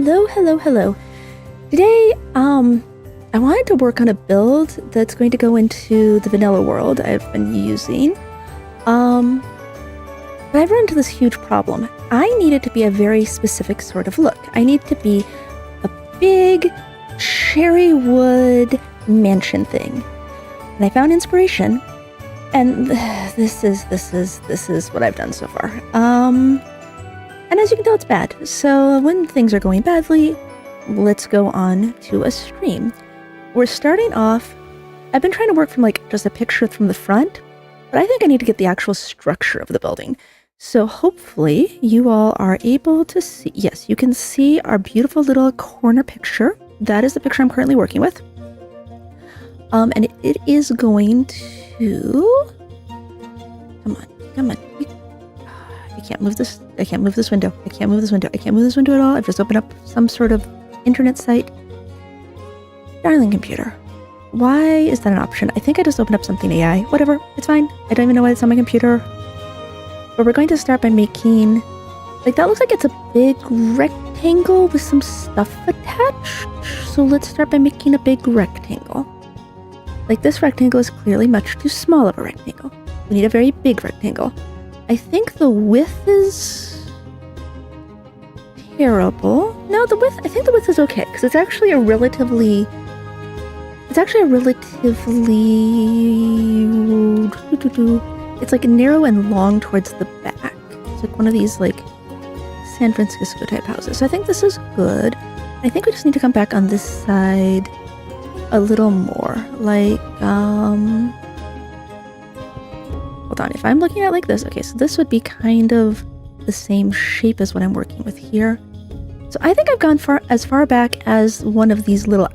Hello. Today, I wanted to work on a build that's going to go into the vanilla world I've been using. But I've run into this huge problem. I need it to be a very specific sort of look. I need to be a big cherry wood mansion thing. And I found inspiration, and this is what I've done so far. And as you can tell, it's bad. So when things are going badly, let's go on to a stream. We're starting off, I've been trying to work from like just a picture from the front, but I think I need to get the actual structure of the building. So hopefully you all are able to see, yes, you can see our beautiful little corner picture. That is the picture I'm currently working with. And it is going to, come on. I can't move this window. I can't move this window at all. I've just opened up some sort of internet site. Darling computer. Why is that an option? I think I just opened up something AI. Whatever, it's fine. I don't even know why it's on my computer. But we're going to start by making, like, that looks like it's a big rectangle with some stuff attached. So let's start by making a big rectangle. Like, this rectangle is clearly much too small of a rectangle. We need a very big rectangle. I think the width is terrible. No, I think the width is okay, because it's actually a relatively, it's like narrow and long towards the back. It's like one of these like San Francisco type houses. So I think this is good. I think we just need to come back on this side a little more. Like, hold on, if I'm looking at it like this, okay, so this would be kind of the same shape as what I'm working with here. So I think I've gone as far back as one of these little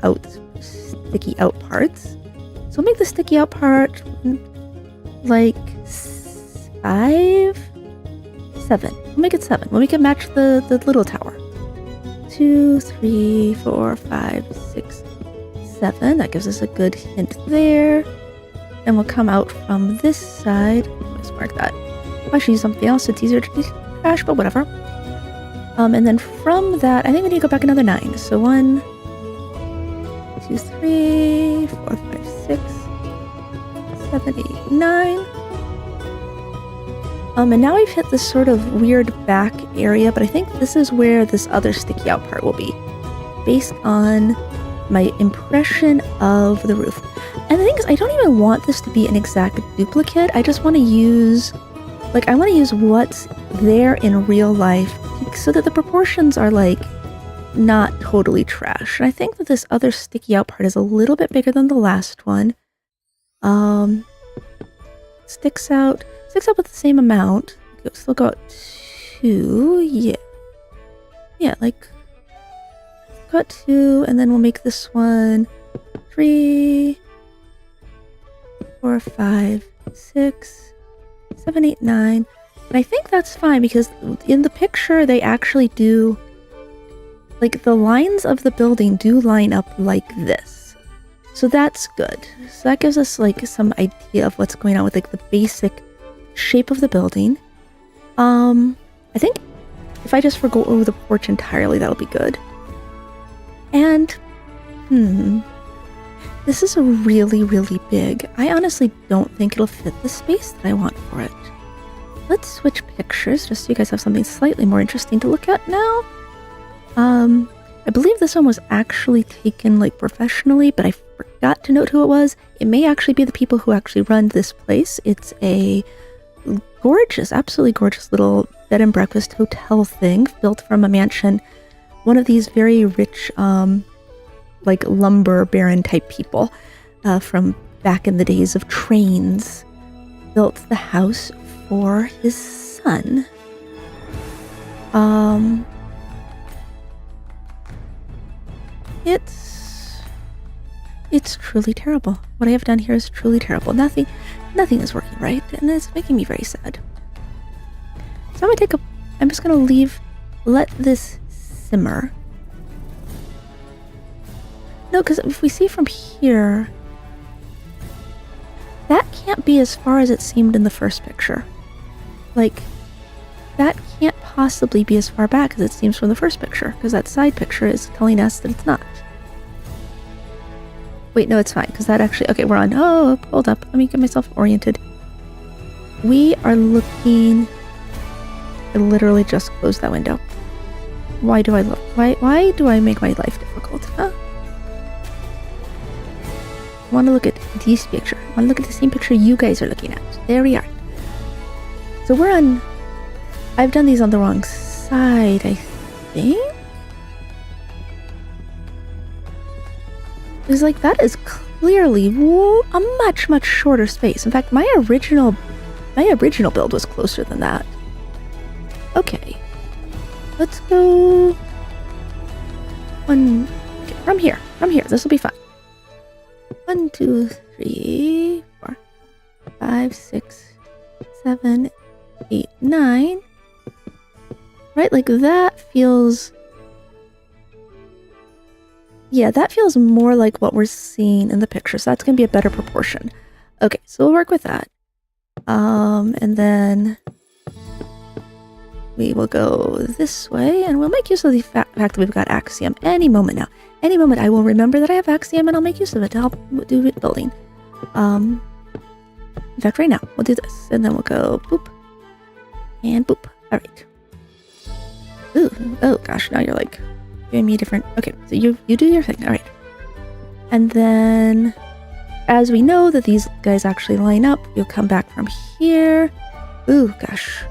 sticky out parts. So we'll make the sticky out part like 5, 7. We'll make it 7. We'll make it match the little tower. 2, 3, 4, 5, 6, 7. That gives us a good hint there. And we'll come out from this side. Let's mark that. I should use something else. It's easier to trash, but whatever. And then from that, I think we need to go back another 9. So 1, 2, 3, 4, 5, 6, 7, 8, 9. And now we've hit this sort of weird back area, but I think this is where this other sticky out part will be, based on my impression of the roof. And the thing is, I don't even want this to be an exact duplicate. I just want to use, like, I want to use what's there in real life so that the proportions are, like, not totally trash. And I think that this other sticky out part is a little bit bigger than the last one. Sticks out with the same amount. So we'll go 2, yeah, like, got 2, and then we'll make this one 3, 4, 5, 6, 7, 8, 9. And I think that's fine because in the picture they actually do, like, the lines of the building do line up like this. So that's good. So that gives us like some idea of what's going on with like the basic shape of the building. I think if I just forgo over the porch entirely, that'll be good. And this is a really, really big. I honestly don't think it'll fit the space that I want for it. Let's switch pictures just so you guys have something slightly more interesting to look at now. I believe this one was actually taken like professionally, but I forgot to note who it was. It may actually be the people who actually run this place. It's a gorgeous, absolutely gorgeous little bed and breakfast hotel thing built from a mansion. One of these very rich, like lumber baron type people from back in the days of trains built the house for his son. It's truly terrible. What I have done here is truly terrible. Nothing is working right, and it's making me very sad. So I'm just gonna let this simmer. No, because if we see from here, that can't be as far as it seemed in the first picture. Like, that can't possibly be as far back as it seems from the first picture, because that side picture is telling us that it's not. Wait, no, it's fine, because that actually... Okay, we're on... Oh, hold up. Let me get myself oriented. We are looking... I literally just closed that window. Why do I look? Why do I make my life difficult? Huh? I want to look at this picture. I want to look at the same picture you guys are looking at. There we are. So we're on... I've done these on the wrong side, I think? Because, like, that is clearly a much, much shorter space. In fact, my original build was closer than that. Okay. Let's go... Okay, from here. This will be fun. 1, 2, 3, 4, 5, 6, 7, 8, 9. Right, like that feels... Yeah, that feels more like what we're seeing in the picture, so that's going to be a better proportion. Okay, so we'll work with that. And then we will go this way, and we'll make use of the fact that we've got Axiom any moment now. Any moment I will remember that I have Axiom, and I'll make use of it to help do building. In fact, right now, we'll do this, and then we'll go boop, and boop. Alright. Ooh, oh gosh, now you're like... giving me different... Okay, so you do your thing. Alright. And then, as we know that these guys actually line up, you'll come back from here. Ooh, gosh.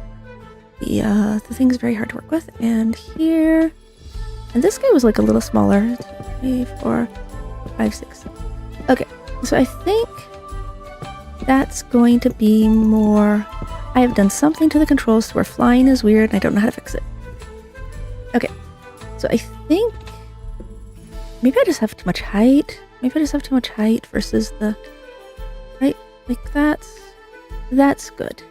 The thing's very hard to work with. And here... And this guy was like a little smaller. 2, 3, 4, 5, 6. Okay, so I think that's going to be more... I have done something to the controls where flying is weird and I don't know how to fix it. Okay. So I think maybe I just have too much height. Versus the right, like that's good.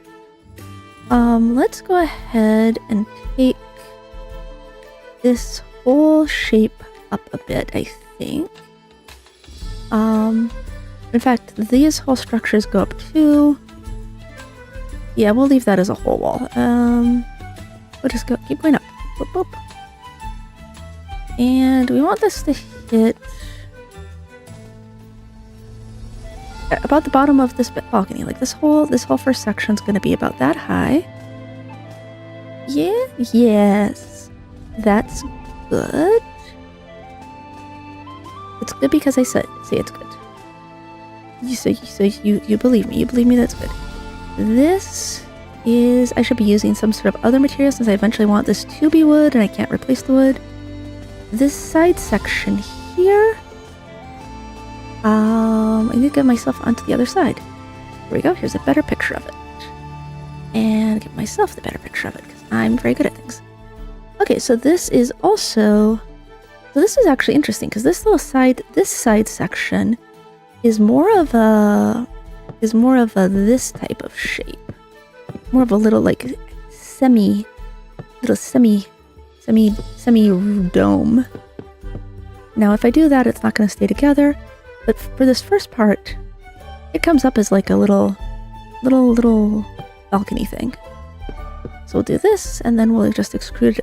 Let's go ahead and take this whole shape up a bit, I think. In fact, these whole structures go up too. Yeah, we'll leave that as a whole wall. We'll just keep going up. Boop, boop. And we want this to hit about the bottom of this balcony. Like this whole first section's going to be about that high. Yeah, yes, that's good. It's good because I say it's good. You believe me. You believe me. That's good. This is... I should be using some sort of other material since I eventually want this to be wood and I can't replace the wood. This side section here, I need to get myself onto the other side. Here we go. Here's a better picture of it. And get myself the better picture of it because I'm very good at things. Okay, so this is also... So this is actually interesting because this side section is more of a this type of shape. More of a little like semi dome. Now if I do that, it's not going to stay together, but for this first part it comes up as like a little balcony thing. So we'll do this and then we'll just extrude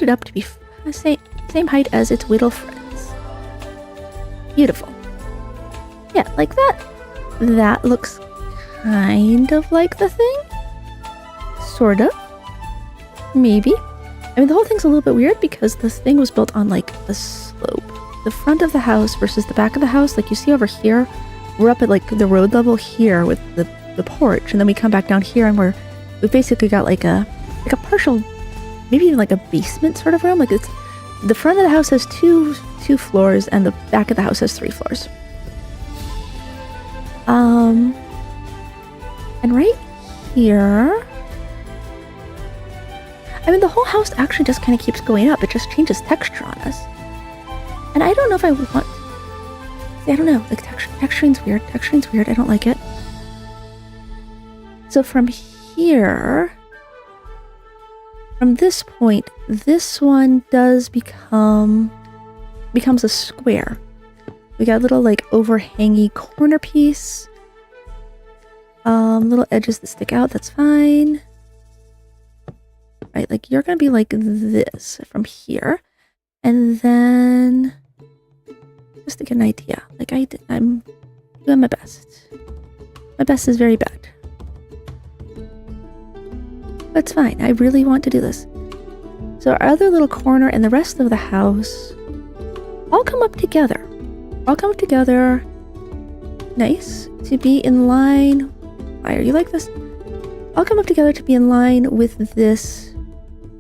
it up to be the same height as its whittle friends. Beautiful. Yeah, like that. That looks kind of like the thing. Sort of. Maybe. I mean, the whole thing's a little bit weird because this thing was built on, like, a slope. The front of the house versus the back of the house, like you see over here, we're up at, like, the road level here with the porch, and then we come back down here and we've basically got, like a partial, maybe even like a basement sort of room. Like, it's, the front of the house has two floors, and the back of the house has 3 floors. And right here... I mean, the whole house actually just kind of keeps going up. It just changes texture on us. And I don't know if I would want... See, I don't know. Like, texturing's weird. Texturing's weird. I don't like it. So from here... From this point, this one becomes a square. We got a little, like, overhangy corner piece. Little edges that stick out. That's fine. right? Like you're gonna be like this from here, and then just to get an idea. Like I'm doing my best. My best is very bad. That's fine. I really want to do this. So our other little corner and the rest of the house all come up together. All come together. Nice. To be in line. Why are you like this? I'll come up together to be in line with this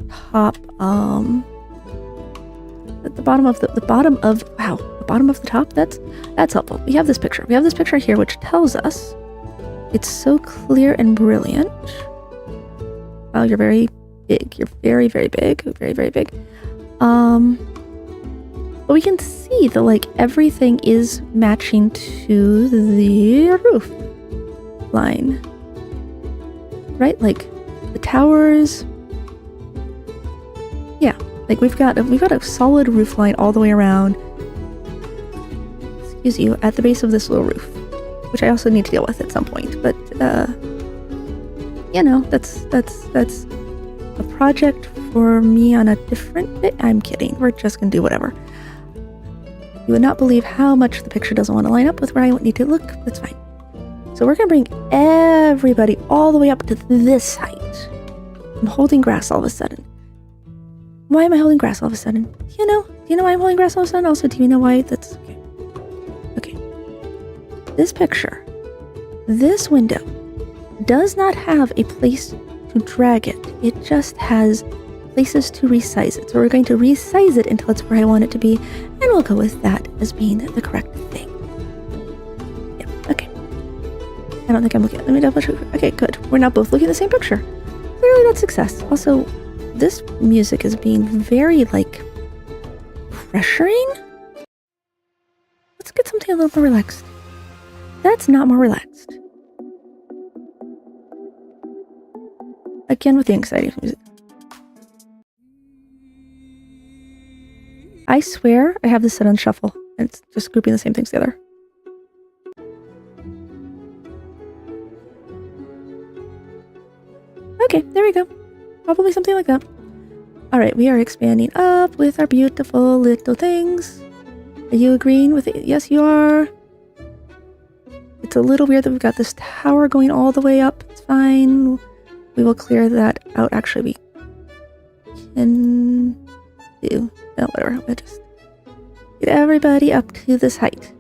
top, at the bottom of the bottom of the top. That's helpful. We have this picture. We have this picture here, which tells us it's so clear and brilliant. Wow, you're very big. You're very, very big. Very, very big. But we can see that like everything is matching to the roof line. Right? Like the towers. Yeah, like we've got a solid roof line all the way around. Excuse you, at the base of this little roof, which I also need to deal with at some point. But you know, that's a project for me on a different bit. I'm kidding. We're just gonna do whatever. You would not believe how much the picture doesn't want to line up with where I need to look. That's fine. So we're gonna bring everybody all the way up to this height. I'm holding grass all of a sudden. Why am I holding grass all of a sudden? Do you know why I'm holding grass all of a sudden? Also, do you know why? That's okay. Okay. This picture, this window, does not have a place to drag it. It just has places to resize it. So we're going to resize it until it's where I want it to be, and we'll go with that as being the correct thing. Yeah, okay. I don't think I'm looking at, let me double check. Okay, good. We're not both looking at the same picture. Clearly that's success. Also, this music is being very, like, pressuring. Let's get something a little more relaxed. That's not more relaxed. Again with the anxiety music. I swear I have this set on shuffle, and it's just grouping the same things together. Okay, there we go. Probably something like that. Alright, we are expanding up with our beautiful little things. Are you agreeing with it? Yes, you are. It's a little weird that we've got this tower going all the way up. It's fine. We will clear that out. Actually, we can do... No, whatever. We'll just get everybody up to this height.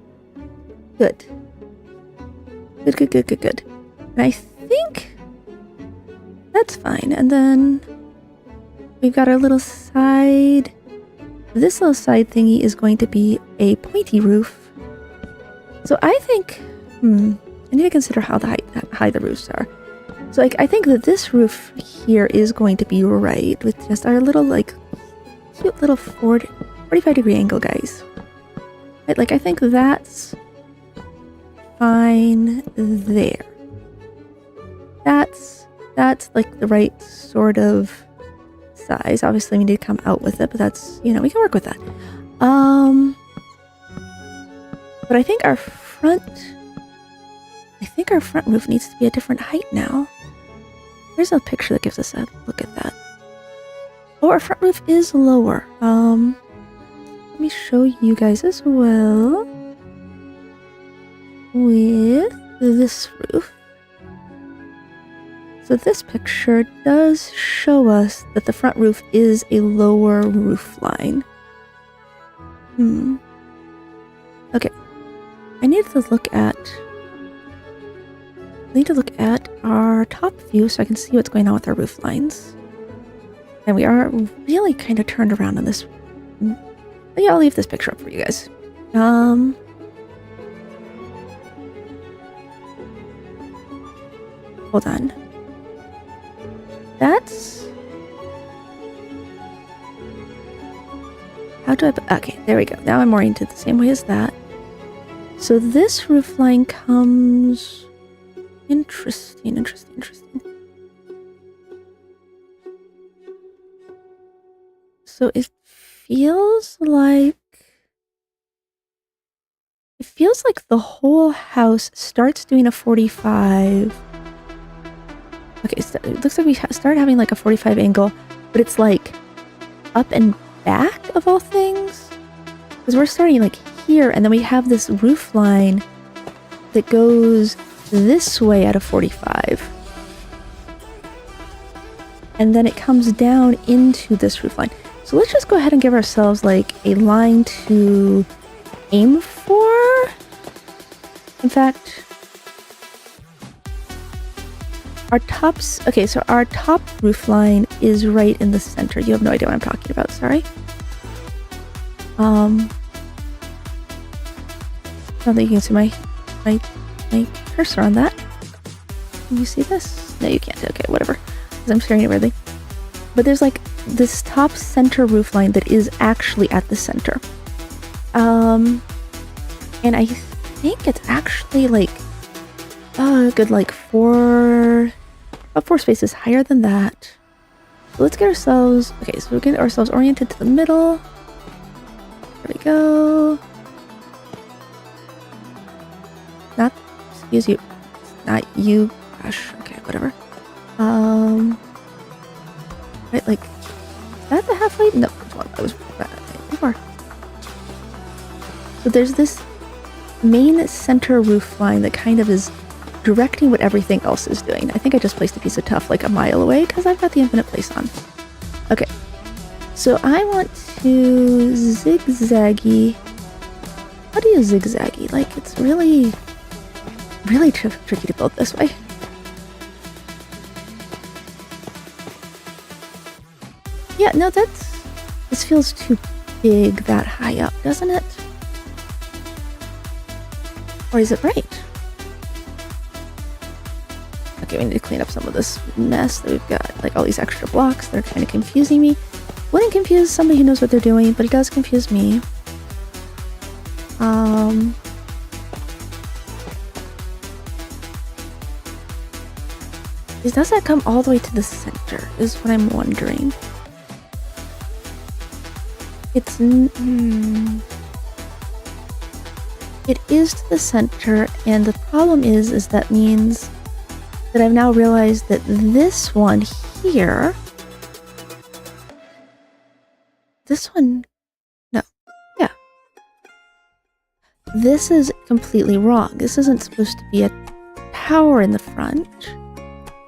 Good. Good. And I think that's fine. And then we've got our little side. This little side thingy is going to be a pointy roof. So I think, I need to consider how high the roofs are. So I think that this roof here is going to be right with just our little like cute little 45 degree angle guys. Right, like I think that's fine there. That's like the right sort of size. Obviously we need to come out with it, but that's, we can work with that. But I think our front roof needs to be a different height now. There's a picture that gives us a look at that. Oh, our front roof is lower. Let me show you guys as well. With this roof. So this picture does show us that the front roof is a lower roof line. Okay. I need to look at our top view so I can see what's going on with our roof lines. And we are really kind of turned around on this. But yeah, I'll leave this picture up for you guys. Hold on. That's... How do I... Okay, there we go. Now I'm oriented the same way as that. So this roof line comes... Interesting. So it feels like the whole house starts doing a 45. Okay, so it looks like we start having like a 45 angle but it's like up and back of all things. Because we're starting like here, and then we have this roof line that goes this way at a 45. And then it comes down into this roof line. So let's just go ahead and give ourselves like a line to aim for. In fact, our tops, okay, so our top roof line is right in the center. You have no idea what I'm talking about, sorry. I don't think you can see my cursor on that. Can you see this? No, you can't. Okay, whatever. Because I'm staring at everything. But there's like this top center roof line that is actually at the center. And I think it's actually like a good like about 4 spaces higher than that. So let's get ourselves, okay, so we'll get ourselves oriented to the middle. There we go. Not, excuse you, not you, gosh, okay, whatever. Right, like, is that the halfway? No, that was before. So there's this main center roof line that kind of is directing what everything else is doing. I think I just placed a piece of tuff like a mile away because I've got the infinite place on. Okay, so I want to zigzaggy. How do you zigzaggy? Like, it's really tricky to build this way. Yeah, no, this feels too big that high up, doesn't it? Or is it right? Okay, we need to clean up some of this mess that we've got, like all these extra blocks. They're kind of confusing me. Wouldn't confuse somebody who knows what they're doing, but it does confuse me. Does that come all the way to the center, is what I'm wondering. It is to the center, and the problem is that means that I've now realized that this one here, this is completely wrong. This isn't supposed to be a tower in the front.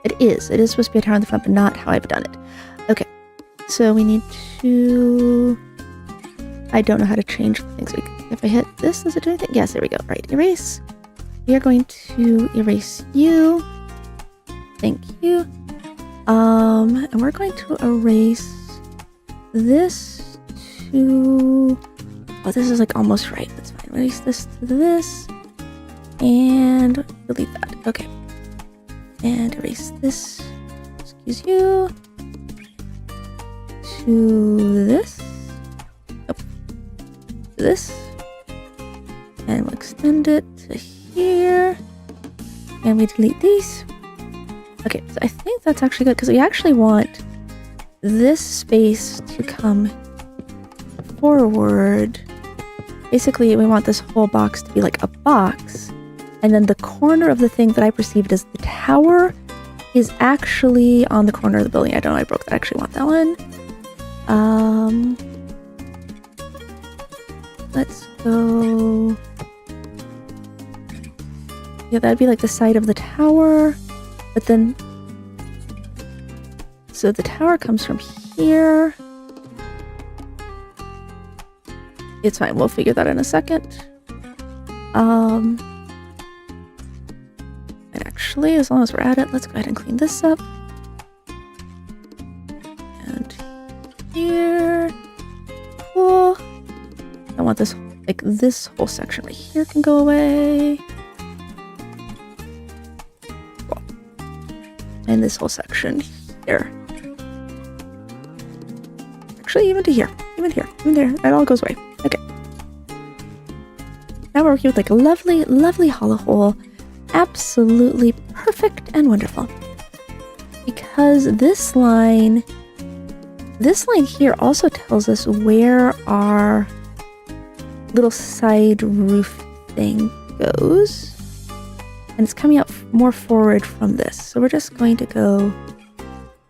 It is supposed to be a tower in the front, but not how I've done it. Okay, so we need to, I don't know how to change things. If I hit this, does it do anything? Yes, there we go. Right, erase. We are going to erase you. Thank you. And we're going to erase this to, oh, this is like almost right. That's fine. Erase this to this and delete that. Okay. And erase this, excuse you, to this. Nope. To this. And we'll extend it to here. And we delete these. Okay, so I think that's actually good because we actually want this space to come forward. Basically, we want this whole box to be like a box. And then the corner of the thing that I perceived as the tower is actually on the corner of the building. I don't know, I broke that. I actually want that one. Let's go. Yeah, that'd be like the side of the tower. But then, so the tower comes from here. It's fine, we'll figure that in a second. And actually, as long as we're at it, let's go ahead and clean this up. And here, cool. I want this, like this whole section right here can go away. Cool. And this whole section here. Actually, even to here, even here, even there, it all goes away. Okay. Now we're working with like a lovely, lovely hollow hole. Absolutely perfect and wonderful. Because this line here also tells us where our little side roof thing goes. And it's coming up more forward from this. So we're just going to go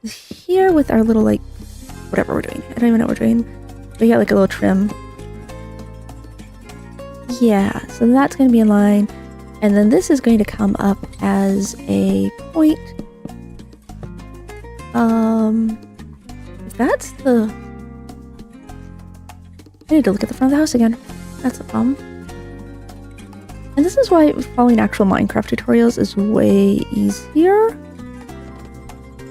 here with our little like whatever we're doing. I don't even know what we're doing. We got like a little trim. Yeah, so that's going to be in line. And then this is going to come up as a point. If that's the... I need to look at the front of the house again. That's a problem. And this is why following actual Minecraft tutorials is way easier.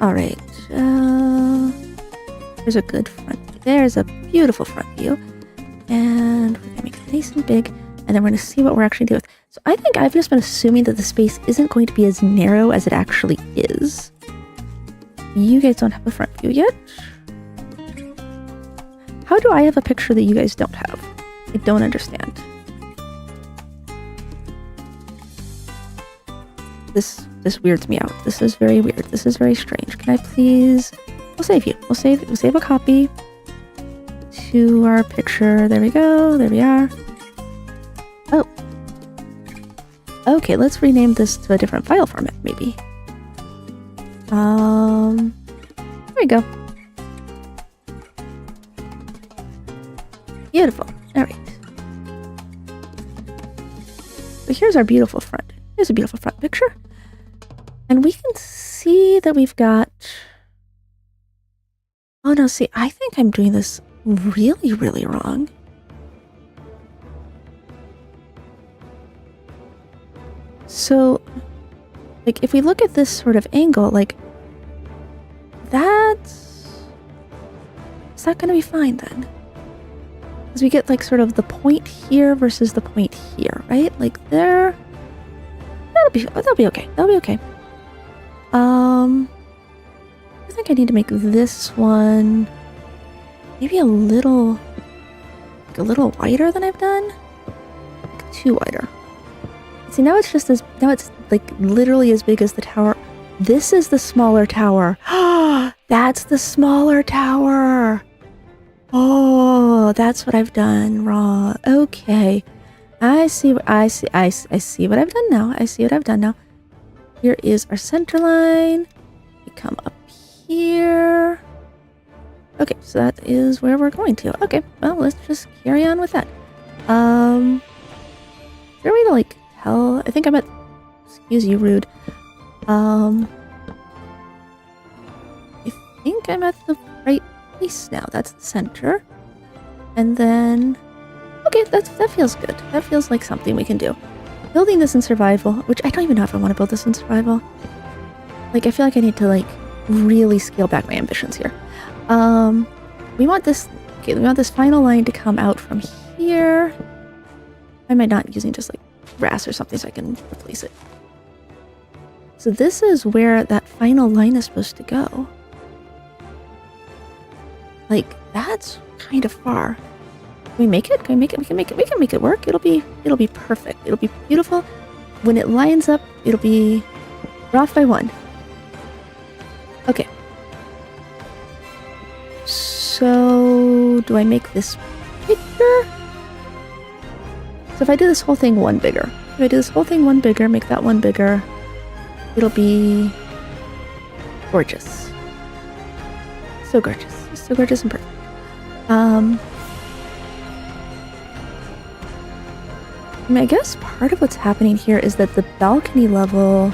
Alright, there's a good front view. There's a beautiful front view. And we're gonna make it nice and big, and then we're gonna see what we're actually doing with. So I think I've just been assuming that the space isn't going to be as narrow as it actually is. You guys don't have a front view yet. How do I have a picture that you guys don't have? I don't understand. This weirds me out. This is very weird. This is very strange. Can I please... We'll save you. We'll save a copy to our picture. There we go. There we are. Oh. Okay, let's rename this to a different file format, maybe. There we go. Beautiful. Alright. So here's our beautiful front. Here's a beautiful front picture. And we can see that we've got... Oh no, see, I think I'm doing this really, really wrong. So, like, if we look at this sort of angle, like, that's... Is that gonna be fine then? Because we get, like, sort of the point here versus the point here, right? Like, there... That'll be okay. That'll be okay. I think I need to make this one maybe a little wider than I've done. Like too wider. See, now it's like literally as big as the tower. This is the smaller tower. That's the smaller tower. Oh, that's what I've done wrong. Okay. I see what I've done now. I see what I've done now. Here is our center line. We come up here. Okay, so that is where we're going to. Okay, well, let's just carry on with that. Is there a way to, like, tell? I think I'm at... Excuse you, rude. I think I'm at the right place now. That's the center. And then... Okay, that feels good. That feels like something we can do. Building this in survival, which I don't even know if I want to build this in survival. Like, I feel like I need to, like, really scale back my ambitions here. We want this... Okay, we want this final line to come out from here. Why am I not using just, like, grass or something so I can replace it? So this is where that final line is supposed to go. Like, that's kind of far. Can we make it? Can we make it? We can make it. We can make it work. It'll be perfect. It'll be beautiful. When it lines up, it'll be... We're off by 1. Okay. So, do I make this bigger? So if I do this whole thing 1 bigger. If I do this whole thing 1 bigger, make that 1 bigger, it'll be gorgeous. So gorgeous. So gorgeous and perfect. I mean, I guess part of what's happening here is that the balcony level...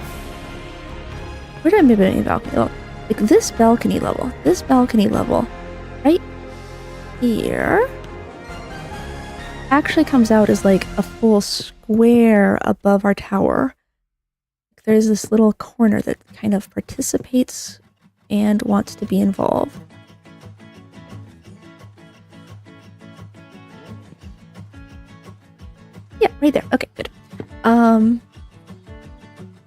Where did I move it in the balcony level? Like this balcony level, right here, actually comes out as like a full square above our tower. There's this little corner that kind of participates and wants to be involved. Yeah, right there. Okay, good.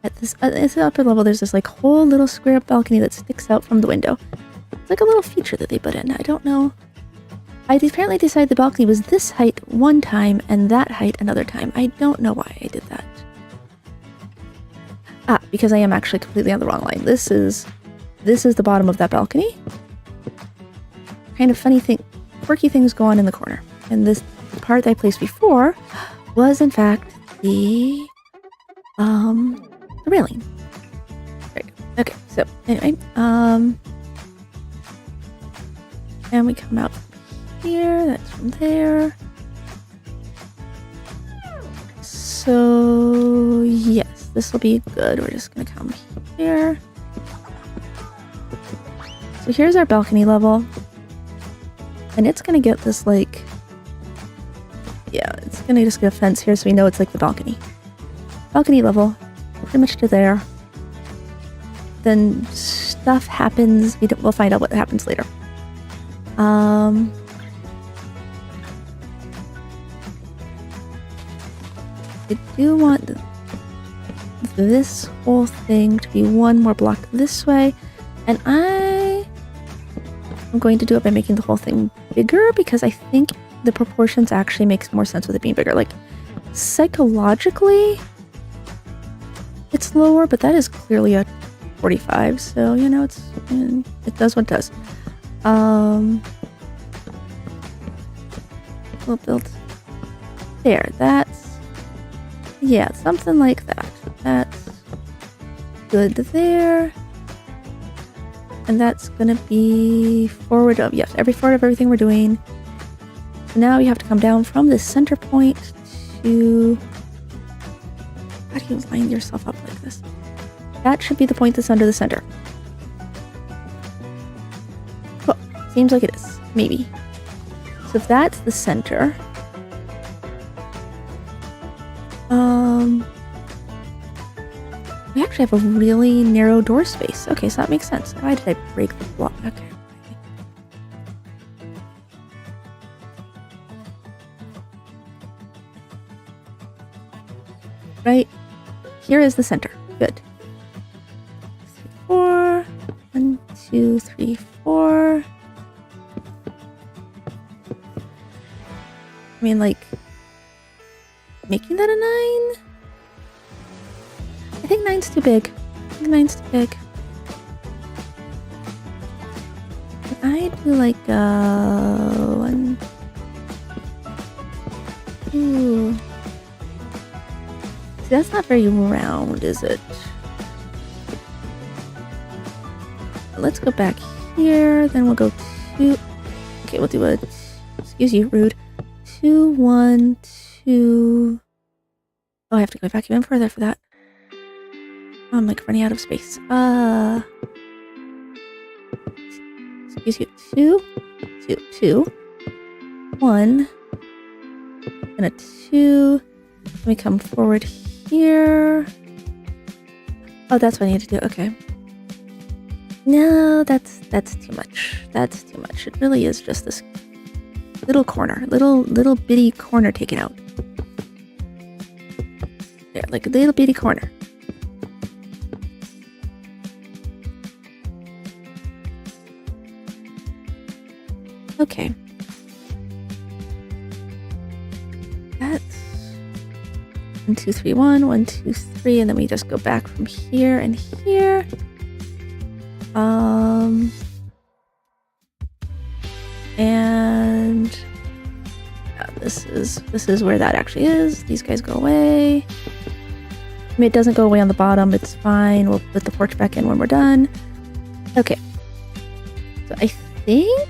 At the upper level, there's this like whole little square balcony that sticks out from the window. It's like a little feature that they put in. I don't know. I apparently decided the balcony was this height one time and that height another time. I don't know why I did that. Ah, because I am actually completely on the wrong line. This is the bottom of that balcony. Kind of funny thing, quirky things go on in the corner. And this part that I placed before was in fact the railing. Right. Okay, so anyway, And we come out here, that's from there. So, yes, this will be good. We're just gonna come here. So here's our balcony level. And it's gonna get this, like... Yeah, it's gonna just get a fence here so we know it's like the balcony. Balcony level, pretty much to there. Then stuff happens. We'll find out what happens later. I do want this whole thing to be one more block this way, and I'm going to do it by making the whole thing bigger because I think the proportions actually makes more sense with it being bigger. Like, psychologically, it's lower, but that is clearly a 45, so, you know, it does what it does. We'll build there. Yeah, something like that. That's good there. And that's gonna be forward of, yes, forward of everything we're doing. So now you have to come down from this center point to... How do you line yourself up like this? That should be the point that's under the center. Cool. Seems like it is. Maybe. So if that's the center... we actually have a really narrow door space. Okay, so that makes sense. Why did I break the block? Okay. Right here is the center. Good. 4. 1, 2, 3, 4. I mean, like, making that a 9? I think 9's too big. Can I do like 1, 2. See, that's not very round, is it? Let's go back here. Then we'll go 2. Okay, we'll do a. Excuse you, rude. 2, 1, 2. Oh, I have to go back even further for that. I'm like running out of space. Excuse you. 2, 2, 2, 1, and a 2. Let me come forward here. Oh, that's what I need to do. Okay. No, that's too much. That's too much. It really is just this little corner, little bitty corner taken out. Yeah, like a little bitty corner. Okay. That's 1, 2, 3, 1, 1, 2, 3, and then we just go back from here and here. And yeah, this is where that actually is. These guys go away. I mean, it doesn't go away on the bottom. It's fine. We'll put the porch back in when we're done. Okay. So I think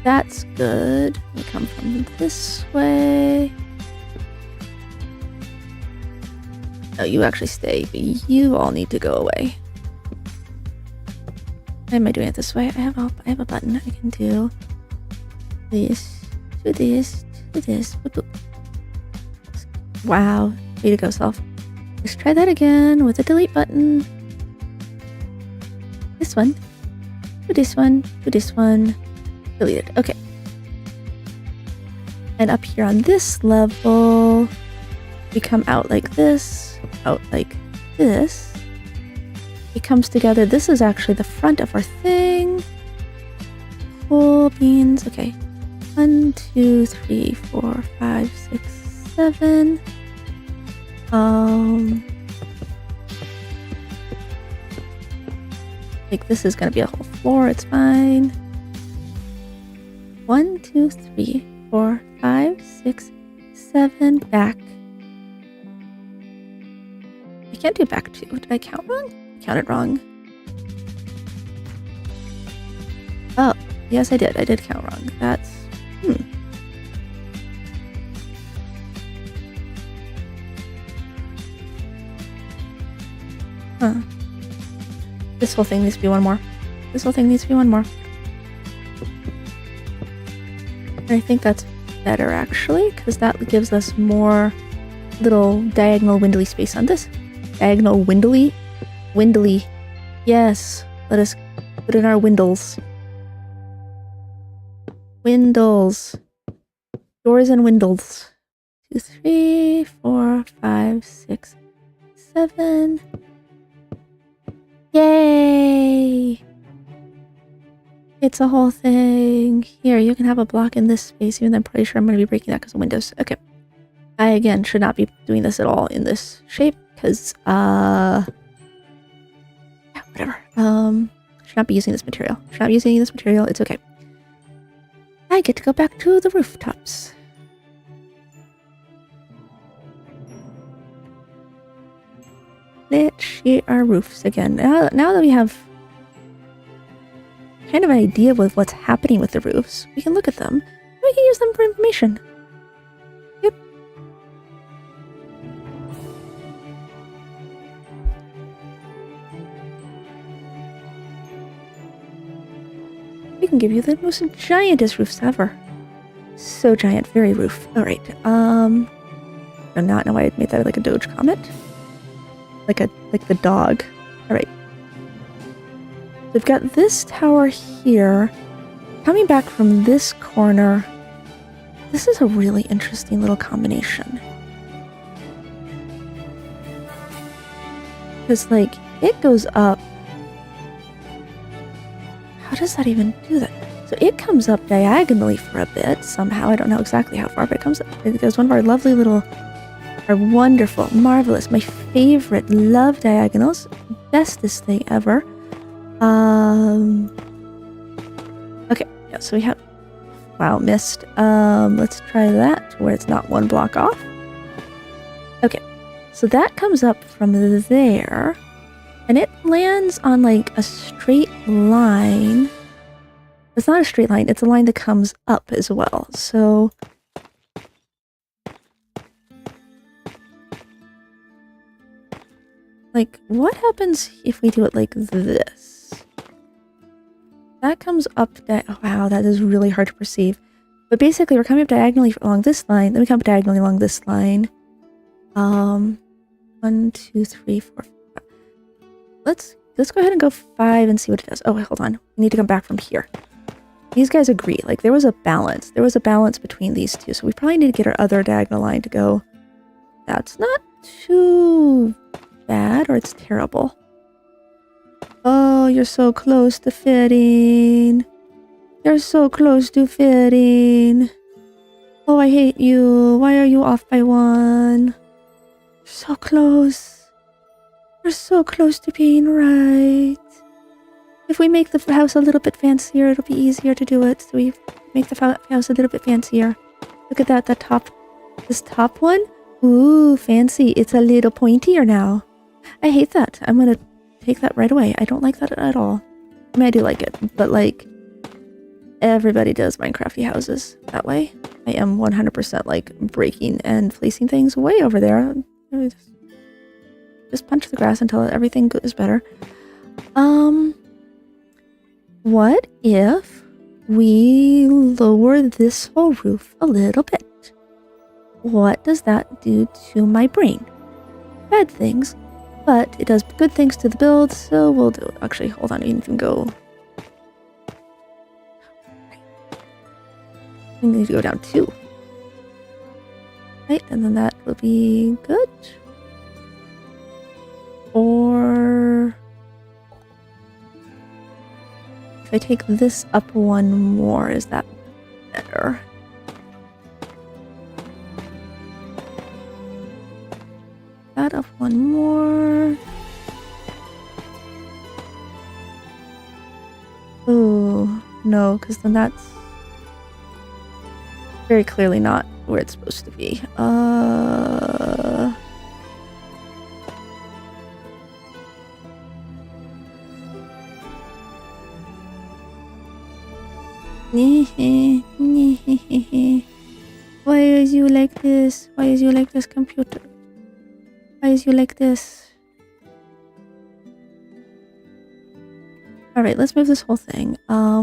that's good. We come from this way. Oh, you actually stay, but you all need to go away. Why am I doing it this way? I have a button. I can do this, do this, do this. Boop, boop. Wow, way to go, self. Let's try that again with the delete button. This one, do this one, do this one. Delete it. Okay. And up here on this level, we come out like this, out like this. It comes together. This is actually the front of our thing. Cool beans. Okay. 1, 2, 3, 4, 5, 6, 7. Like this is gonna be a whole floor. It's fine. 1, 2, 3, 4, 5, 6, 7. Back. I can't do back 2. Did I count wrong? I counted wrong. Yes, I did. I did count wrong. That's... Huh. This whole thing needs to be one more. This whole thing needs to be one more. And I think that's better, actually, because that gives us more little diagonal windly space on this. Diagonal windly? Windly. Yes. Let us put in our windles. Windles. Doors and windles. 2, 3, 4, 5, 6, 7. Yay! It's a whole thing. Here, you can have a block in this space, even though I'm pretty sure I'm going to be breaking that because of windows. Okay. I, again, should not be doing this at all in this shape, because, yeah, whatever. Should not be using this material. Should not be using this material. It's okay. I get to go back to the rooftops. Let's see our roofs again. Now that we have kind of an idea with what's happening with the roofs, we can look at them. We can use them for information. Yep. We can give you the most giantest roofs ever. So giant, very roof. Alright, I do not know why I made that like a Doge comment. Like the dog. Alright. We've got this tower here. Coming back from this corner. This is a really interesting little combination. Because, like, it goes up. How does that even do that? So it comes up diagonally for a bit somehow. I don't know exactly how far, but it comes up. It goes one of our lovely little, our wonderful, marvelous, my favorite, love diagonals. Bestest thing ever. Okay, yeah, so we have, wow, missed. Let's try that where it's not one block off. Okay, so that comes up from there, and it lands on like a straight line. It's not a straight line, it's a line that comes up as well, so... Like, what happens if we do it like this? That comes up, oh, wow, that is really hard to perceive. But basically, we're coming up diagonally along this line, then we come up diagonally along this line. 1, 2, 3, 4, 5. Let's go ahead and go 5 and see what it does. Oh, wait, hold on. We need to come back from here. These guys agree. Like, there was a balance. There was a balance between these two. So we probably need to get our other diagonal line to go. That's not too bad, or it's terrible. Oh, you're so close to fitting. You're so close to fitting. Oh, I hate you. Why are you off by 1? You're so close. You're so close to being right. If we make the house a little bit fancier, it'll be easier to do it. So we make the house a little bit fancier. Look at that, this top one. Ooh, fancy. It's a little pointier now. I hate that. I'm gonna take that right away. I don't like that at all. I mean, I do like it, but like, everybody does Minecrafty houses that way. I am 100% like breaking and placing things way over there. Just punch the grass until everything is better. What if we lower this whole roof a little bit? What does that do to my brain? Bad things, but it does good things to the build, so we'll do it. Actually, hold on, we need to go... We need to go down 2. Right, and then that will be good. Or... if I take this up 1 more, is that better? That up 1 more. Oh, no, because then that's very clearly not where it's supposed to be. this? Why is you like this, computer? Why is you like this? Alright, let's move this whole thing.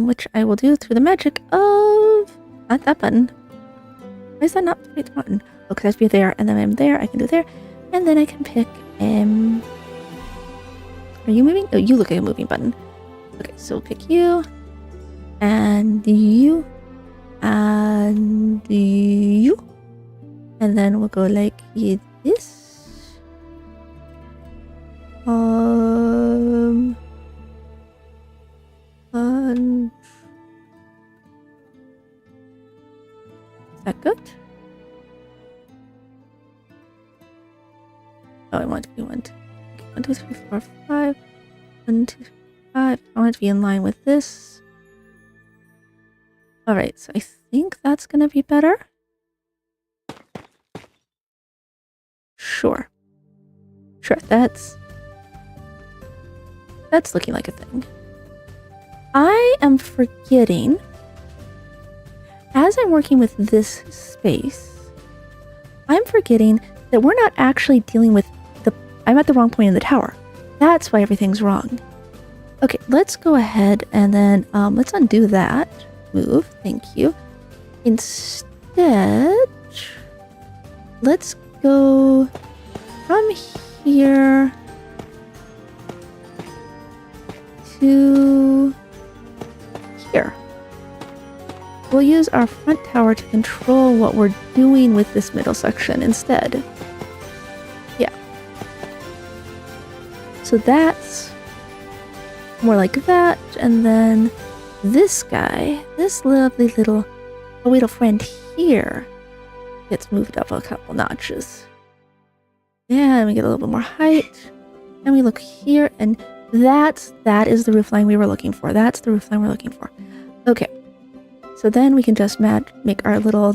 Which I will do through the magic of... Not that button. Why is that not the right button? Oh, because I have to be there, and then I'm there, I can do there. And then I can pick, Are you moving? Oh, you look like a moving button. Okay, so we'll pick you. And you. And you. And then we'll go like this. And is that good? Oh, I want to be 1, 2, 1, 2, 3, 4, 5. 1, 2, 3, 5. I want it to be in line with this. Alright, so I think that's gonna be better. Sure. Sure, that's looking like a thing. I am forgetting, as I'm working with this space, I'm forgetting that we're not actually dealing with I'm at the wrong point in the tower. That's why everything's wrong. Okay, let's go ahead and then let's undo that move. Thank you. Instead, let's go from here to here. We'll use our front tower to control what we're doing with this middle section instead. Yeah. So that's more like that, and then this guy, this lovely little friend here, gets moved up a couple notches. Yeah, and we get a little bit more height, and we look here, and that is the roofline we were looking for. That's the roofline we're looking for. Okay, so then we can just make our little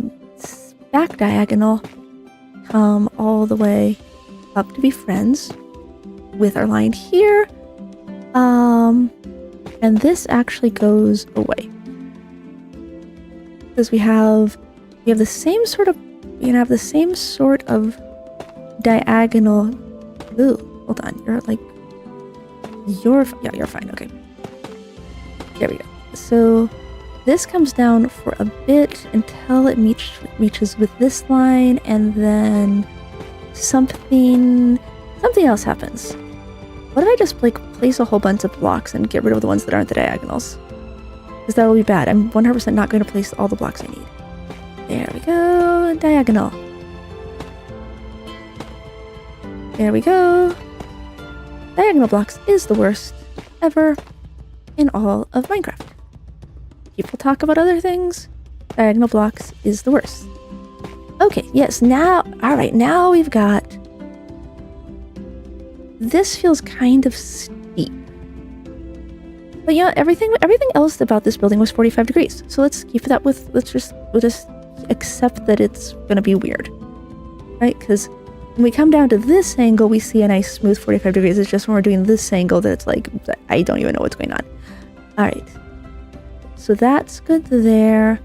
back diagonal come all the way up to be friends with our line here. And this actually goes away because we have the same sort of diagonal. Ooh, hold on, you're fine. Okay, there we go. So this comes down for a bit until it reaches with this line, and then something else happens. What if I just place a whole bunch of blocks and get rid of the ones that aren't the diagonals? Because that will be bad. I'm 100% not going to place all the blocks I need. There we go. Diagonal. There we go. Diagonal blocks is the worst ever in all of Minecraft. People talk about other things. Diagonal blocks is the worst. Okay, yes, alright, now we've got... This feels kind of steep. But you know, everything else about this building was 45 degrees. So let's keep that we'll just accept that it's gonna be weird. Right? Because when we come down to this angle, we see a nice smooth 45 degrees. It's just when we're doing this angle that it's like, I don't even know what's going on. Alright. So that's good there.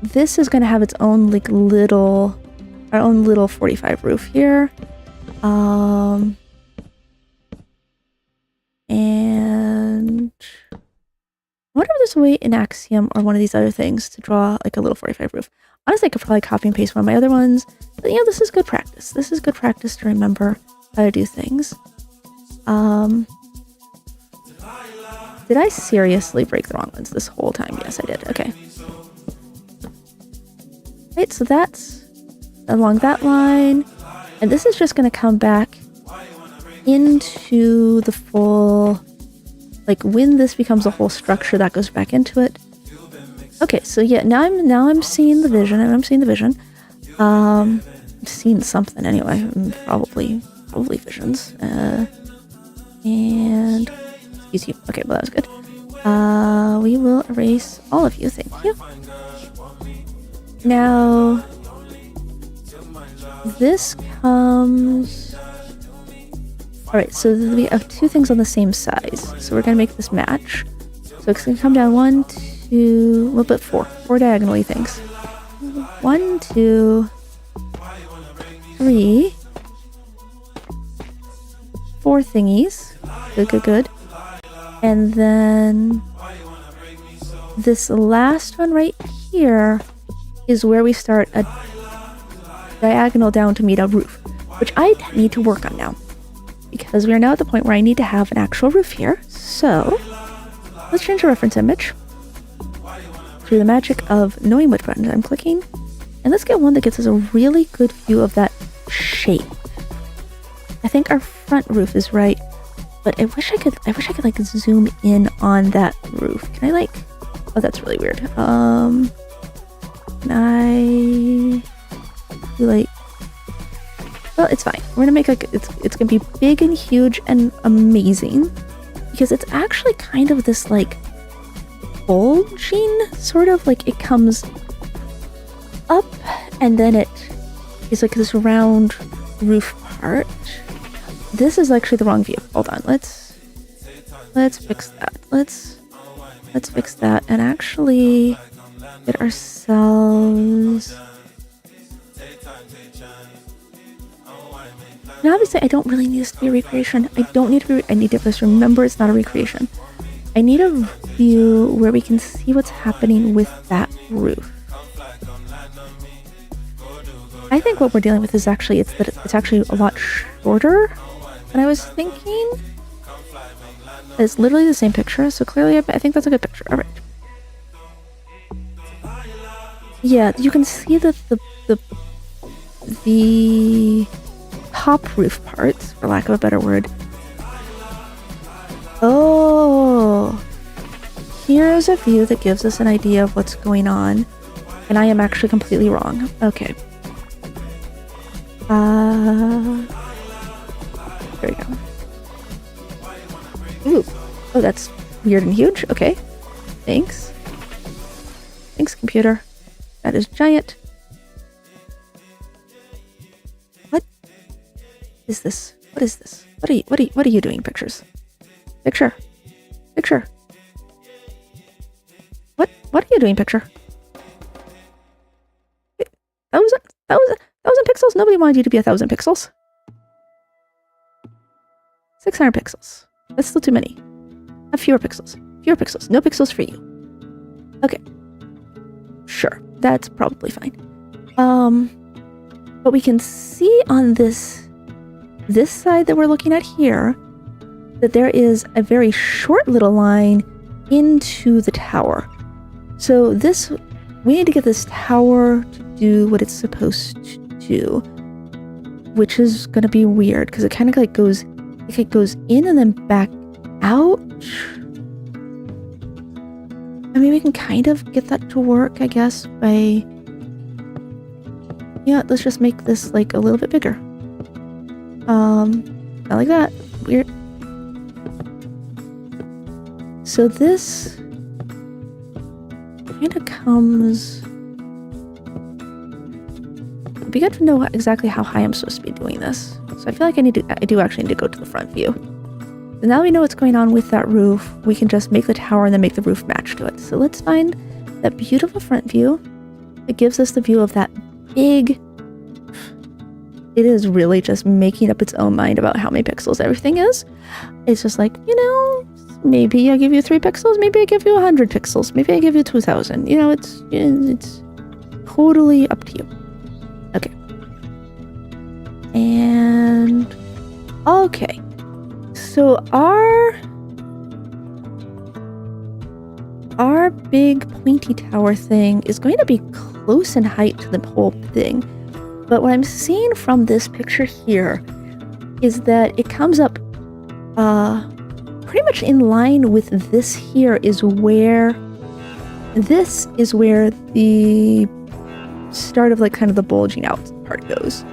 This is gonna have its own our own little 45 roof here. And I wonder if there's a way in Axiom or one of these other things to draw like a little 45 roof. Honestly, I could probably copy and paste one of my other ones, but you know, this is good practice. This is good practice to remember how to do things. Did I seriously break the wrong ones this whole time? Yes, I did. Okay. Right, so that's along that line, and this is just going to come back into the full, like when this becomes a whole structure, that goes back into it. Okay, so yeah, now I'm seeing the vision, and I'm seeing the vision. I'm seeing something anyway, probably visions. And excuse you. Okay, well that was good. We will erase all of you. Thank you. Now this comes. Alright, so we have two things on the same size. So we're going to make this match. So it's going to come down 1, 2, a little bit 4 diagonally things. 1, 2, 3, 4 thingies. Good, good, good. And then this last one right here is where we start a diagonal down to meet a roof, which I need to work on now, because we are now at the point where I need to have an actual roof here. So let's change the reference image through the magic of knowing which buttons I'm clicking, and let's get one that gets us a really good view of that shape. I think our front roof is right, but I wish I could like zoom in on that roof. Can I like, oh, that's really weird. Can I do like, well, it's fine. We're gonna make like, it's gonna be big and huge and amazing, because it's actually kind of this like bulging, sort of like it comes up and then it is like this round roof part. This is actually the wrong view. Hold on, let's fix that. Let's fix that and actually get ourselves. And obviously I don't really need this to be a recreation. I need to just remember it's not a recreation. I need a view where we can see what's happening with that roof. I think what we're dealing with is actually, it's actually a lot shorter than I was thinking. It's literally the same picture, so clearly I think that's a good picture. All right. Yeah, you can see that the top roof parts, for lack of a better word. Oh, here's a view that gives us an idea of what's going on, and I am actually completely wrong. Okay. There we go. Ooh. Oh, that's weird and huge. Okay. Thanks. Thanks, computer. That is giant. What is this? What is this? What are you doing, pictures? Picture. What are you doing, picture? Thousand pixels? Nobody wanted you to be 1,000 pixels. 600 pixels. That's still too many. Have fewer pixels. No pixels for you. Okay. Sure. That's probably fine. But we can see on this side that we're looking at here that there is a very short little line into the tower. So we need to get this tower to do what it's supposed to do, which is going to be weird because it kind of like goes in and then back out. I mean, we can kind of get that to work, I guess, by, yeah, let's just make this like a little bit bigger. Not like that. Weird. So this kind of comes. It'd be good to know exactly how high I'm supposed to be doing this. So I feel like I do actually need to go to the front view. So now we know what's going on with that roof. We can just make the tower and then make the roof match to it. So let's find that beautiful front view. It gives us the view of that big. It is really just making up its own mind about how many pixels everything is. It's just like, maybe I give you 3 pixels, maybe I give you 100 pixels, maybe I give you 2,000. It's totally up to you. Okay. And okay. So our big pointy tower thing is going to be close in height to the whole thing. But what I'm seeing from this picture here is that it comes up pretty much in line with this here is where the start of like kind of the bulging out part goes.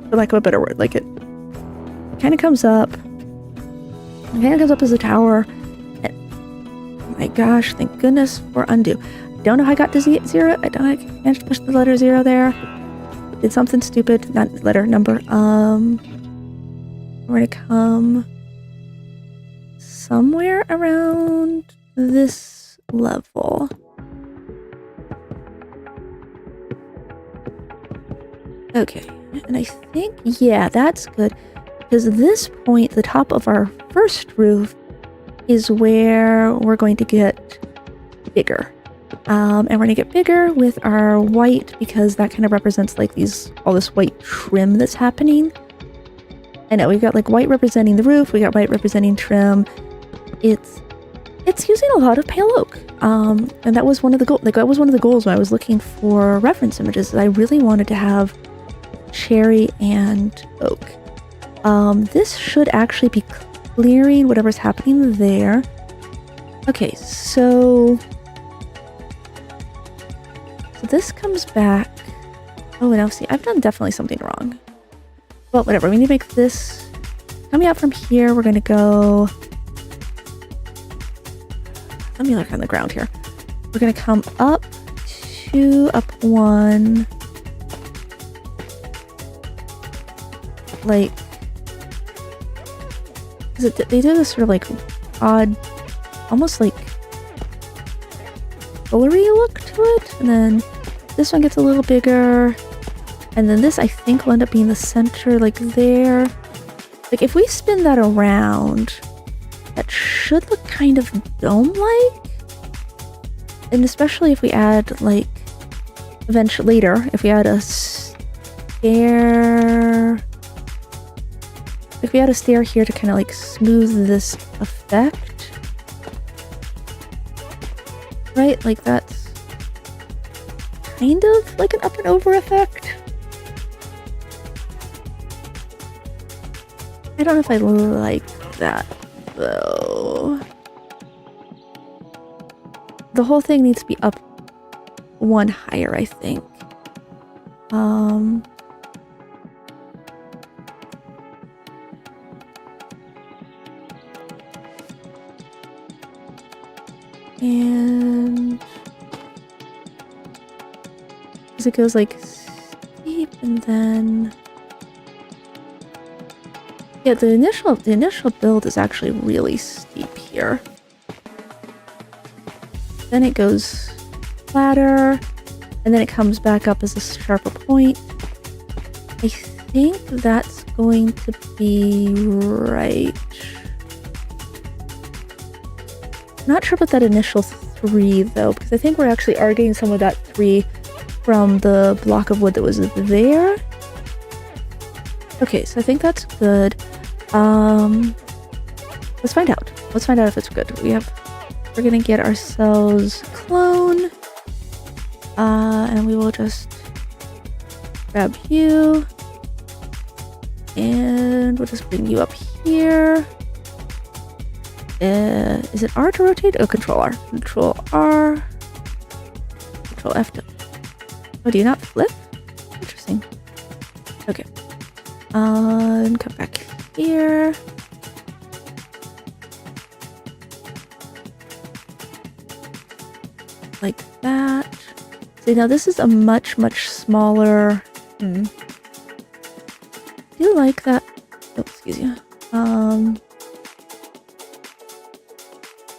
For lack of a better word, like it kind of comes up. It kind of comes up as a tower. And, oh my gosh, thank goodness for undo. I don't know how I got to 0. I managed to push the letter 0 there. Did something stupid, not letter, number. We're gonna come somewhere around this level. Okay, and I think, yeah, that's good. Because this point, the top of our first roof, is where we're going to get bigger. And we're gonna get bigger with our white because that kind of represents like all this white trim that's happening. I know we've got like white representing the roof, we got white representing trim. It's using a lot of pale oak. And that was one of the goals when I was looking for reference images. I really wanted to have cherry and oak. This should actually be clearing whatever's happening there. Okay, so this comes back. Oh, now see, I've done definitely something wrong. Well, whatever, we need to make this coming out from here. We're gonna go, let me look on the ground here. We're gonna come up 2, up 1, like, they do this sort of like odd, almost like fillery look to it, and then this one gets a little bigger, and then this I think will end up being the center, like there. Like if we spin that around, that should look kind of dome-like, and especially if we add like eventually later, if we add a stair. If we add a stair here to kind of like smooth this effect, right? Like that's kind of like an up and over effect. I don't know if I like that though. The whole thing needs to be up 1 higher, I think. And as it goes like steep, and then yeah, the initial build is actually really steep here. Then it goes flatter, and then it comes back up as a sharper point. I think that's going to be right. Not sure about that initial 3 though, because I think we're actually getting some of that 3 from the block of wood that was there. Okay, so I think that's good. Let's find out. Let's find out if it's good. We're gonna get ourselves clone. And we will just grab you. And we'll just bring you up here. Is it R to rotate? Oh, Control R. Control R. Control F to... Oh, do you not flip? Interesting. Okay. And come back here. Like that. See, now this is a much, much smaller... Do you like that? Oh, excuse you.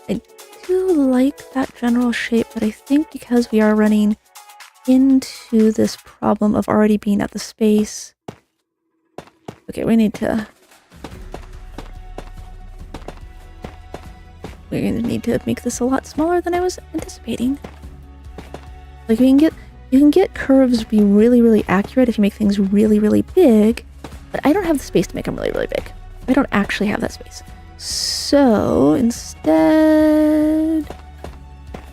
I do like that general shape, but I think because we are running into this problem of already being at the space. Okay, we're gonna need to make this a lot smaller than I was anticipating. Like you can get curves be really, really accurate if you make things really, really big, but I don't have the space to make them really, really big. I don't actually have that space. So instead,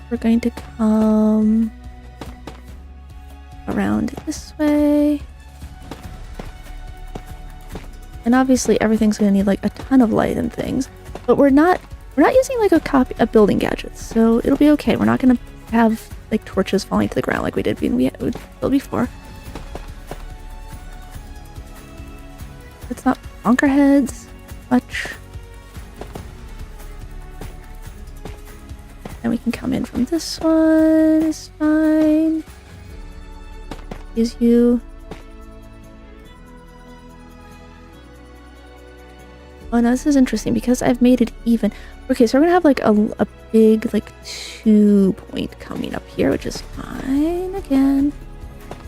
we're going to come around this way. And obviously everything's going to need like a ton of light and things, but we're not using like a building gadgets, so it'll be okay. We're not going to have like torches falling to the ground like we did build before. Let's not bonk our heads much. And we can come in from this one, it's fine. Use you. Oh, now this is interesting because I've made it even. Okay, so we're gonna have like a big like 2 point coming up here, which is fine again.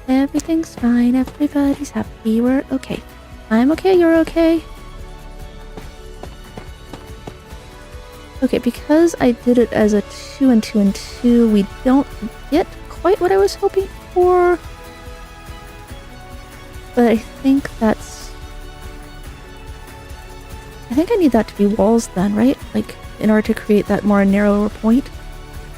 Everything's fine. Everybody's happy. We're okay. I'm okay. You're okay. Okay, because I did it as a 2 and 2 and 2, we don't get quite what I was hoping for. But I think that's... I think I need that to be walls then, right? Like, in order to create that more narrower point.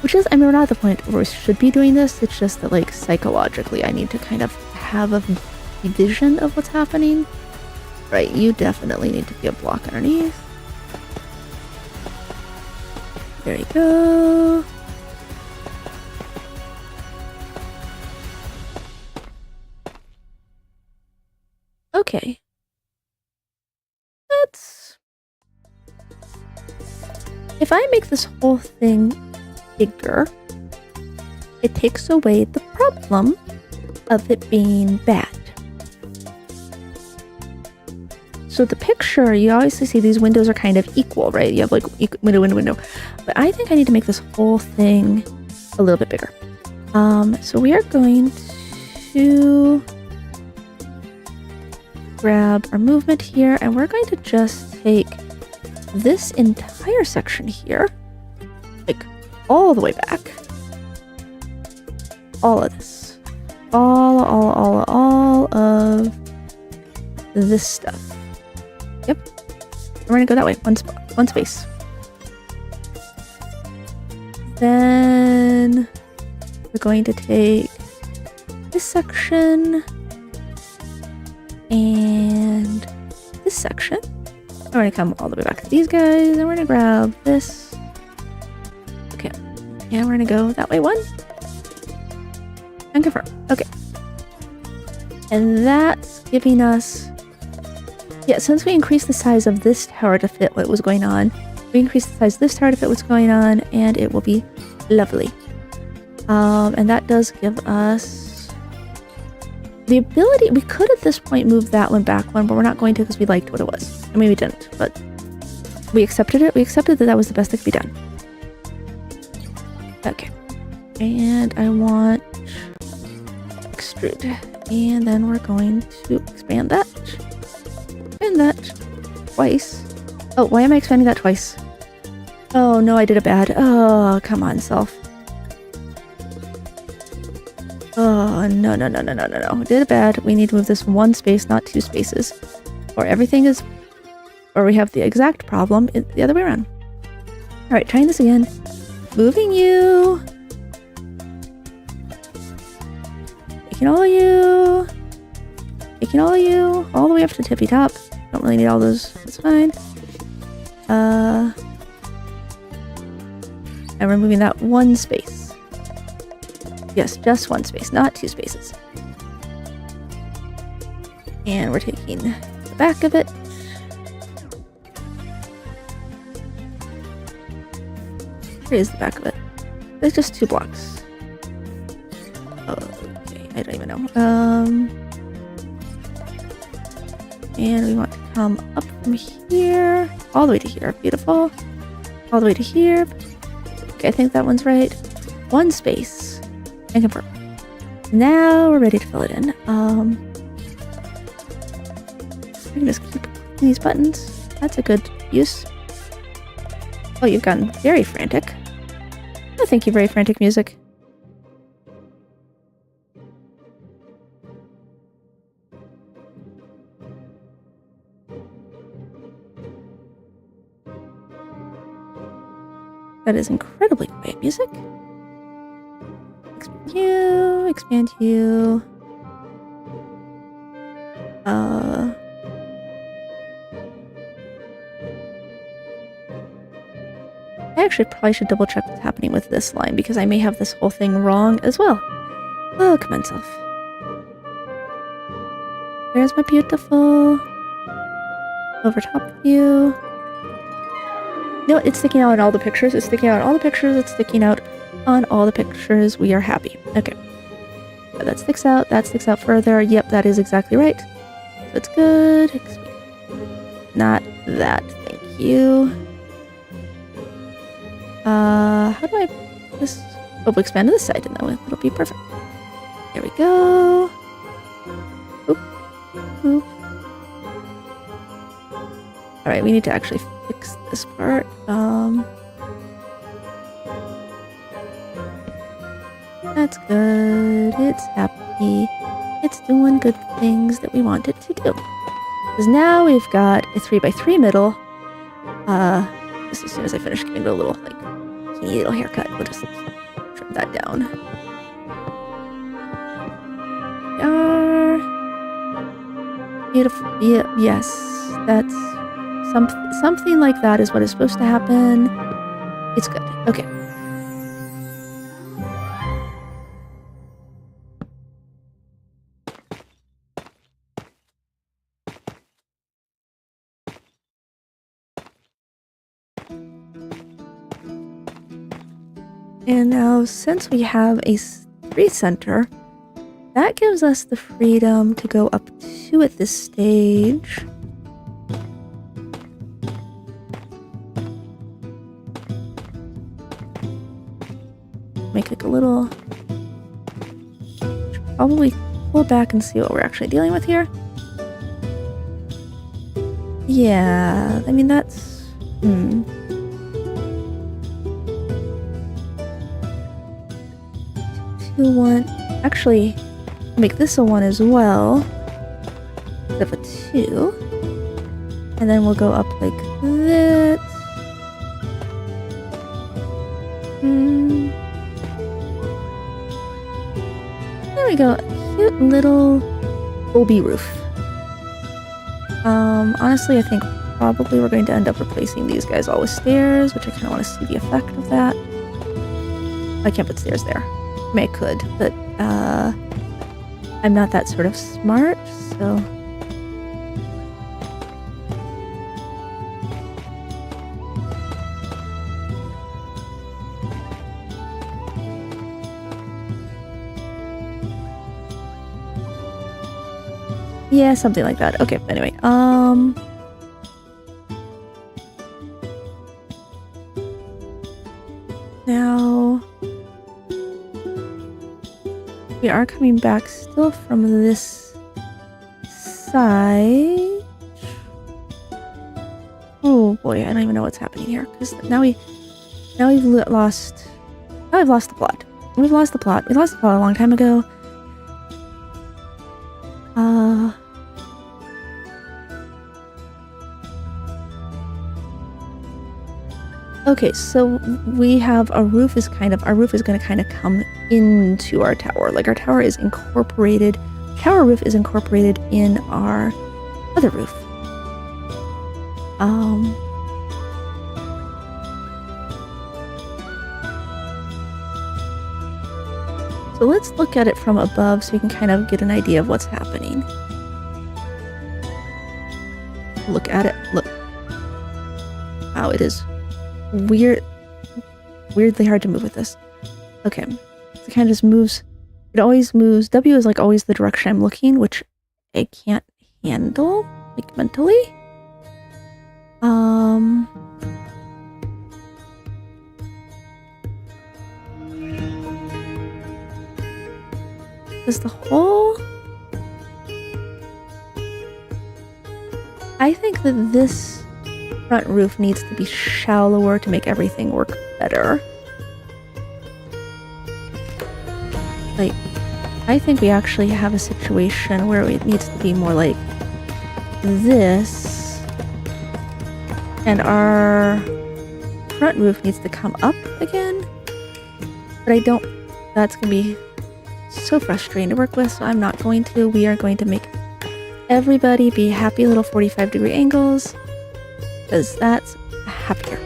Which is, I mean, we're not at the point where we should be doing this, it's just that, like, psychologically I need to kind of have a vision of what's happening. Right, you definitely need to be a block underneath. There you go. Okay. Let's... If I make this whole thing bigger, it takes away the problem of it being bad. So the picture, you obviously see these windows are kind of equal, right? You have like window, window, window. But I think I need to make this whole thing a little bit bigger. So we are going to grab our movement here, and we're going to just take this entire section here, like all the way back. All of this. All of this stuff. Yep. We're gonna go that way. One space. Then we're going to take this section and this section. We're gonna come all the way back to these guys, and we're gonna grab this. Okay. And we're gonna go that way one. And confirm. Okay. And that's giving us... Yeah, since we increased the size of this tower to fit what was going on, we increased the size of this tower to fit what's going on, and it will be lovely. And that does give us the ability... We could at this point move that one back one, but we're not going to because we liked what it was. I mean, we didn't, but we accepted it. We accepted that that was the best that could be done. Okay. And I want extrude. And then we're going to expand that. Expand that twice. Oh, why am I expanding that twice? Oh, no, I did it bad. Oh, come on, self. Oh, no. Did it bad. We need to move this one space, not two spaces. Or everything is... Or we have the exact problem the other way around. Alright, trying this again. Moving you. Taking all of you. Taking all of you. All the way up to the tippy top. Don't really need all those. That's fine. And we're moving that one space. Yes, just one space, not two spaces. And we're taking the back of it. Where is the back of it? There's just 2 blocks. Okay, I don't even know. And we want to come up from here, all the way to here. Beautiful. All the way to here. Okay, I think that one's right. One space. And confirm. Now we're ready to fill it in. I can just keep these buttons. That's a good use. Oh, you've gotten very frantic. Oh, thank you, very frantic music. That is incredibly quiet music. Expand you, expand you. I actually probably should double check what's happening with this line because I may have this whole thing wrong as well. Oh, come on, self. There's my beautiful over top view. No, it's sticking out in all the pictures. It's sticking out in all the pictures. It's sticking out on all the pictures. We are happy. Okay. That sticks out. That sticks out further. Yep, that is exactly right. So it's good. Not that. Thank you. How do I... This... Oh, we'll expand to this side, and that way it'll be perfect. There we go. poop. Alright, we need to actually fix this part. That's good. It's happy. It's doing good things that we want it to do. Because now we've got a 3x3 middle. Just as soon as I finish giving it a little, like, teeny little haircut, we'll just trim that down. Beautiful. Yeah, yes, that's something like that is what is supposed to happen. It's good. Okay. And now, since we have a 3 center, that gives us the freedom to go up 2 at this stage. Make like a little... Should probably pull back and see what we're actually dealing with here. Yeah, I mean, that's... 2, 1. Actually, make this a 1 as well. Instead of a 2. And then we'll go up like this. There we go. Cute little Obi roof. Honestly, I think probably we're going to end up replacing these guys all with stairs, which I kind of want to see the effect of that. I can't put stairs there. I mean, I could, but I'm not that sort of smart, so... Yeah, something like that. Okay, anyway, now... We are coming back still from this side. Oh boy, I don't even know what's happening here, because now we've lost the plot. We've lost the plot. We lost the plot a long time ago. Okay, so we have our roof is going to kind of come into our tower. Like, our tower is incorporated. Tower roof is incorporated in our other roof. So let's look at it from above so we can kind of get an idea of what's happening. Look at it. Look. Wow, it is weirdly hard to move with this. Okay. So it kind of just moves. It always moves. W is like always the direction I'm looking, which I can't handle, like, mentally. Does the whole... I think that this front roof needs to be shallower to make everything work better. Like, I think we actually have a situation where it needs to be more like this, and our front roof needs to come up again, but I don't... That's gonna be so frustrating to work with, so I'm not going to. We are going to make everybody be happy little 45-degree angles, because that's happier.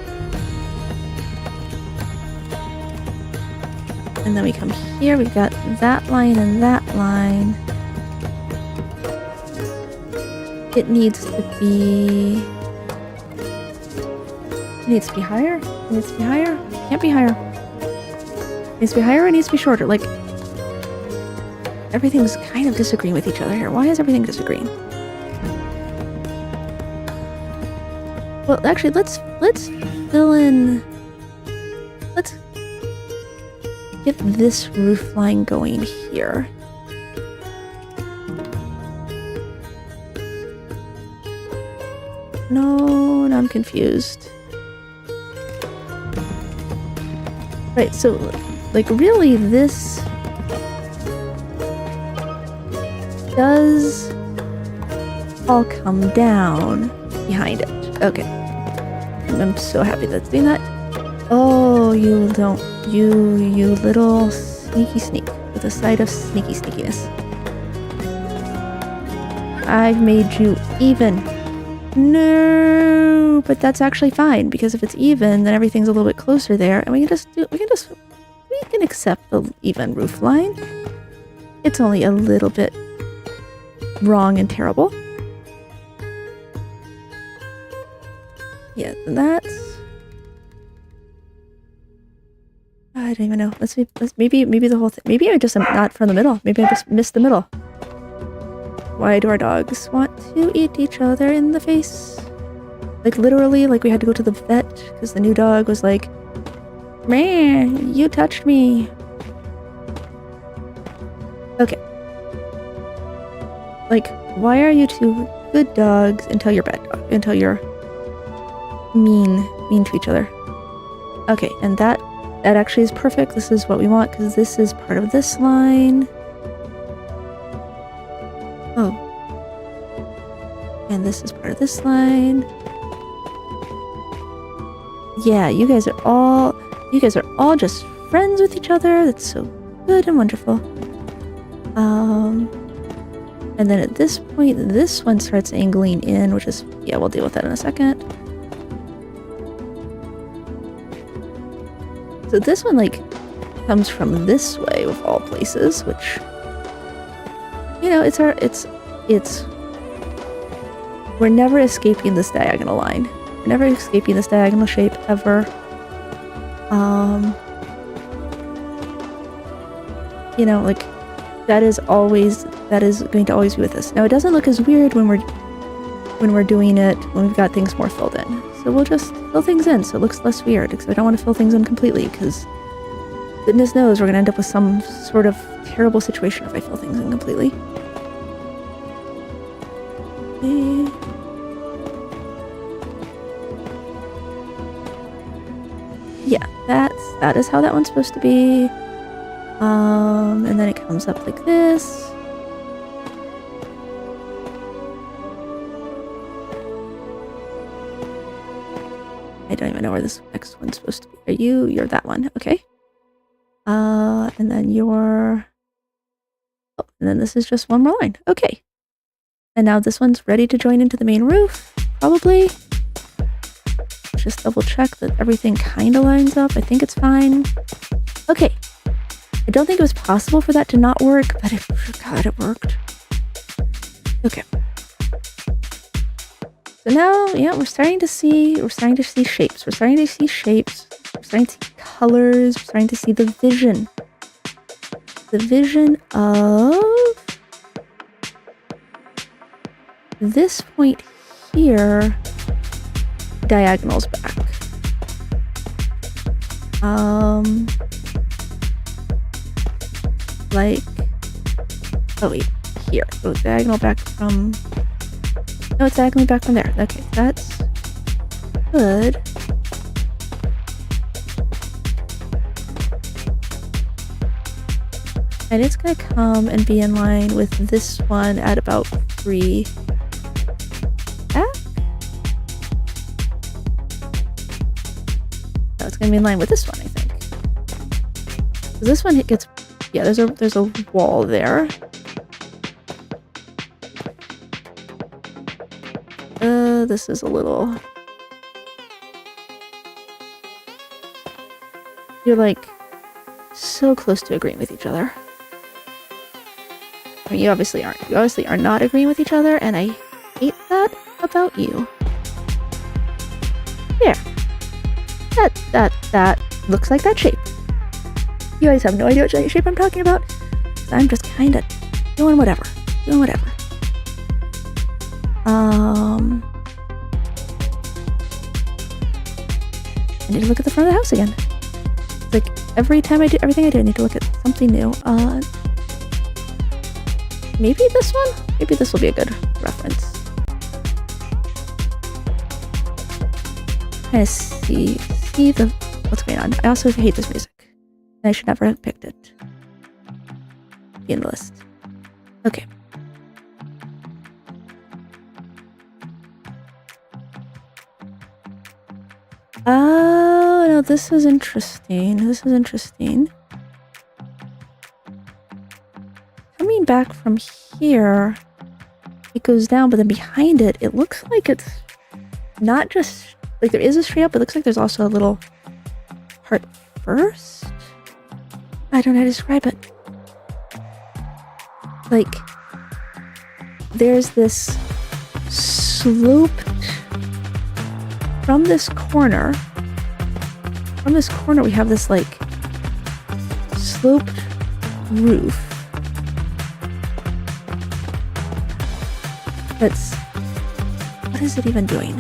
And then we come here, we've got that line and that line. It needs to be... It needs to be higher? It needs to be higher? It can't be higher. It needs to be higher, it needs to be shorter. Like, everything's kind of disagreeing with each other here. Why is everything disagreeing? Well, actually, let's fill in... Let's get this roof line going here. No, I'm confused. Right, so, like, really, this does all come down behind it. Okay. I'm so happy that's doing that. Oh, you little sneaky sneak with a side of sneaky sneakiness. I've made you even. No, but that's actually fine because if it's even, then everything's a little bit closer there, and we can accept the even roof line. It's only a little bit wrong and terrible. Yeah, that's. I don't even know. Maybe the whole thing. Maybe I just am not from the middle. Maybe I just missed the middle. Why do our dogs want to eat each other in the face? Like literally, like we had to go to the vet because the new dog was like, "Man, you touched me." Okay. Like, why are you two good dogs until you're bad dog? Until you're mean to each other. Okay, and that actually is perfect. This is what we want because this is part of this line. Oh. And this is part of this line. Yeah, you guys are all just friends with each other. That's so good and wonderful. And then at this point, this one starts angling in, which is, yeah, we'll deal with that in a second. So this one, like, comes from this way of all places, which, you know, we're never escaping this diagonal line. We're never escaping this diagonal shape, ever. You know, like, that is going to always be with us. Now, it doesn't look as weird when we're doing it, when we've got things more filled in. So we'll just fill things in so it looks less weird, because I don't want to fill things in completely, because goodness knows we're going to end up with some sort of terrible situation if I fill things in completely. Yeah, that is how that one's supposed to be. And then it comes up like this. I don't even know where this next one's supposed to be. You're that one, okay. And then and then this is just one more line, okay. And now this one's ready to join into the main roof, probably. Let's just double check that everything kind of lines up. I think it's fine. Okay. I don't think it was possible for that to not work, but God, it worked. Okay. So now, yeah, we're starting to see shapes. We're starting to see shapes. We're starting to see colors. We're starting to see the vision. The vision of this point here, diagonals back. Like, oh wait, here. Oh, diagonal back from, no, it's diagonally back from there. Okay, that's good. And it's gonna come and be in line with this one at about 3 back. No, it's gonna be in line with this one, I think. So this one, it gets, yeah, there's a wall there. This is a little. You're like so close to agreeing with each other. I mean, you obviously aren't. You obviously are not agreeing with each other, and I hate that about you. There. That looks like that shape. You guys have no idea what shape I'm talking about. I'm just kind of doing whatever. I need to look at the front of the house again. It's like every time I do everything I do, I need to look at something new. Maybe this one? Maybe this will be a good reference. kind of see what's going on. I also hate this music. I should never have picked it. Be in the list. Okay. Oh, no, this is interesting. This is interesting. Coming back from here, it goes down, but then behind it, it looks like it's not just, like there is a straight up, but it looks like there's also a little part first. I don't know how to describe it. Like, there's this sloped, from this corner, we have this like sloped roof that's, what is it even doing?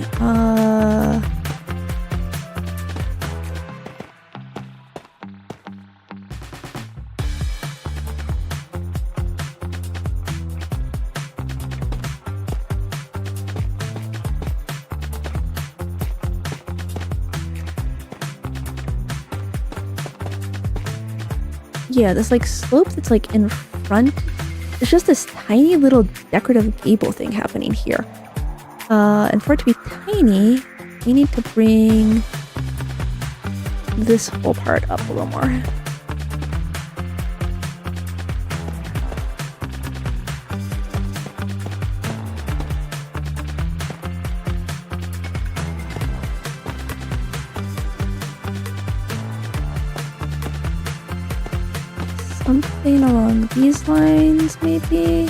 Yeah, this like slope that's like in front. It's just this tiny little decorative gable thing happening here. And for it to be tiny, we need to bring this whole part up a little more. Something along these lines, maybe?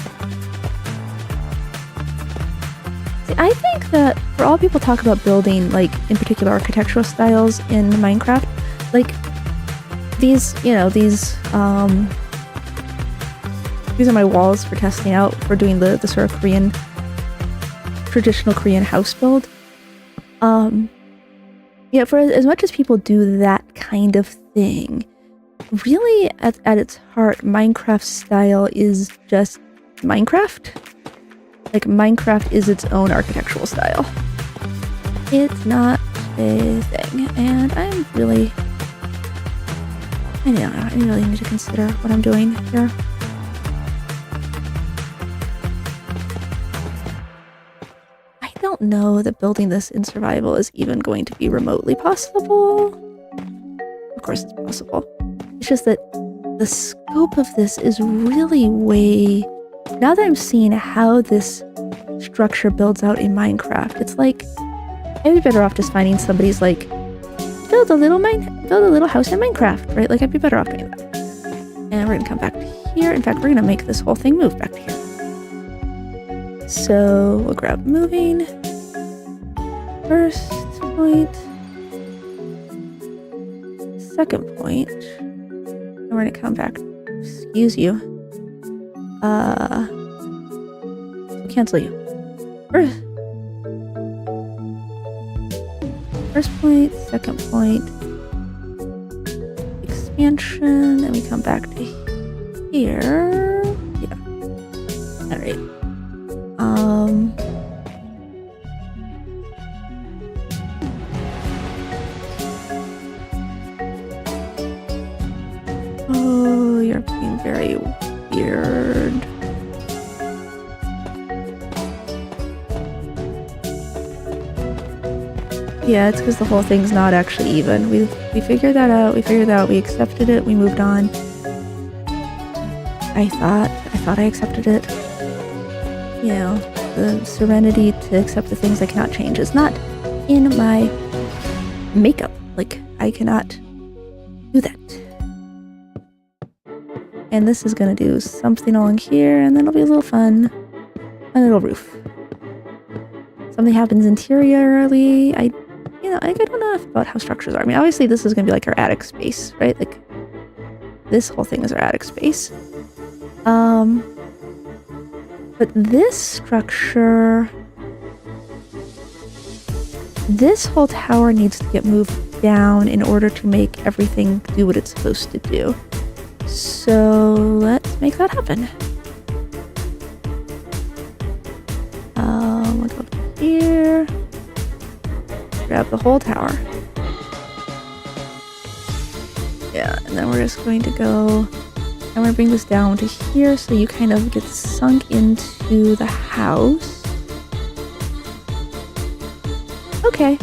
See, I think that for all people talk about building, like, in particular architectural styles in Minecraft, like, these are my walls for testing out, for doing the sort of traditional Korean house build. Yeah, for as much as people do that kind of thing, really, at its heart, Minecraft style is just Minecraft. Like, Minecraft is its own architectural style. It's not a thing, and I really need to consider what I'm doing here. I don't know that building this in survival is even going to be remotely possible. Of course it's possible. It's just that the scope of this is really way... Now that I'm seeing how this structure builds out in Minecraft, it's like, I'd be better off just finding somebody's like, build a little house in Minecraft, right? Like, I'd be better off doing that. And we're gonna come back to here. In fact, we're gonna make this whole thing move back to here. So we'll grab moving. First point. Second point. And we're gonna come back. Excuse you. Cancel you. First point, second point. Expansion, and we come back to here. Yeah. Alright. Oh, you're being very weird. Yeah, it's because the whole thing's not actually even. We figured that out. We accepted it. We moved on. I thought I accepted it. You know, the serenity to accept the things I cannot change is not in my makeup. Like, I cannot do that. And this is gonna do something along here, and then it'll be a little fun. A little roof. Something happens interiorly. I don't know enough about how structures are. I mean, obviously this is gonna be like our attic space, right? Like, this whole thing is our attic space. But this structure, this whole tower needs to get moved down in order to make everything do what it's supposed to do. So let's make that happen. We'll go up to here. grab the whole tower. Yeah, and then we're just going to go... I'm going to bring this down to here so you kind of get sunk into the house. Okay.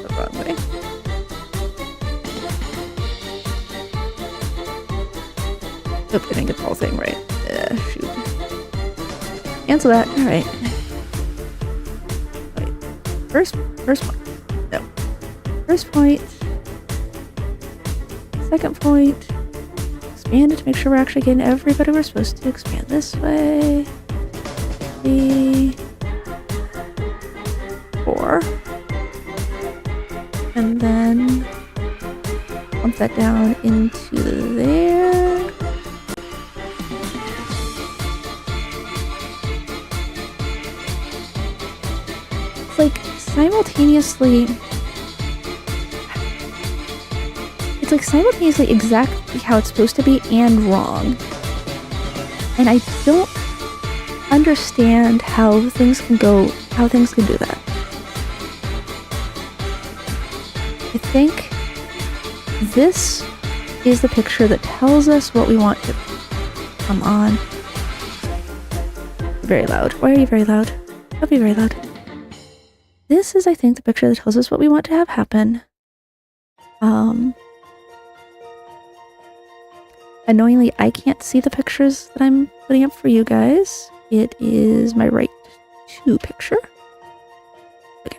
The wrong way. Oop, I didn't get the whole thing right. Shoot. Cancel that. Alright. First point. No. First point. Second point. Expand it to make sure we're actually getting everybody we're supposed to. Expand this way. 3, 4. And then bump that down into there. It's like simultaneously exactly how it's supposed to be and wrong. And I don't understand how things can do that. I think this is the picture that tells us what we want to... Come on. Very loud. Why are you very loud? Don't be very loud. This is, I think, the picture that tells us what we want to have happen. Annoyingly, I can't see the pictures that I'm putting up for you guys. It is my right 2 picture. Okay.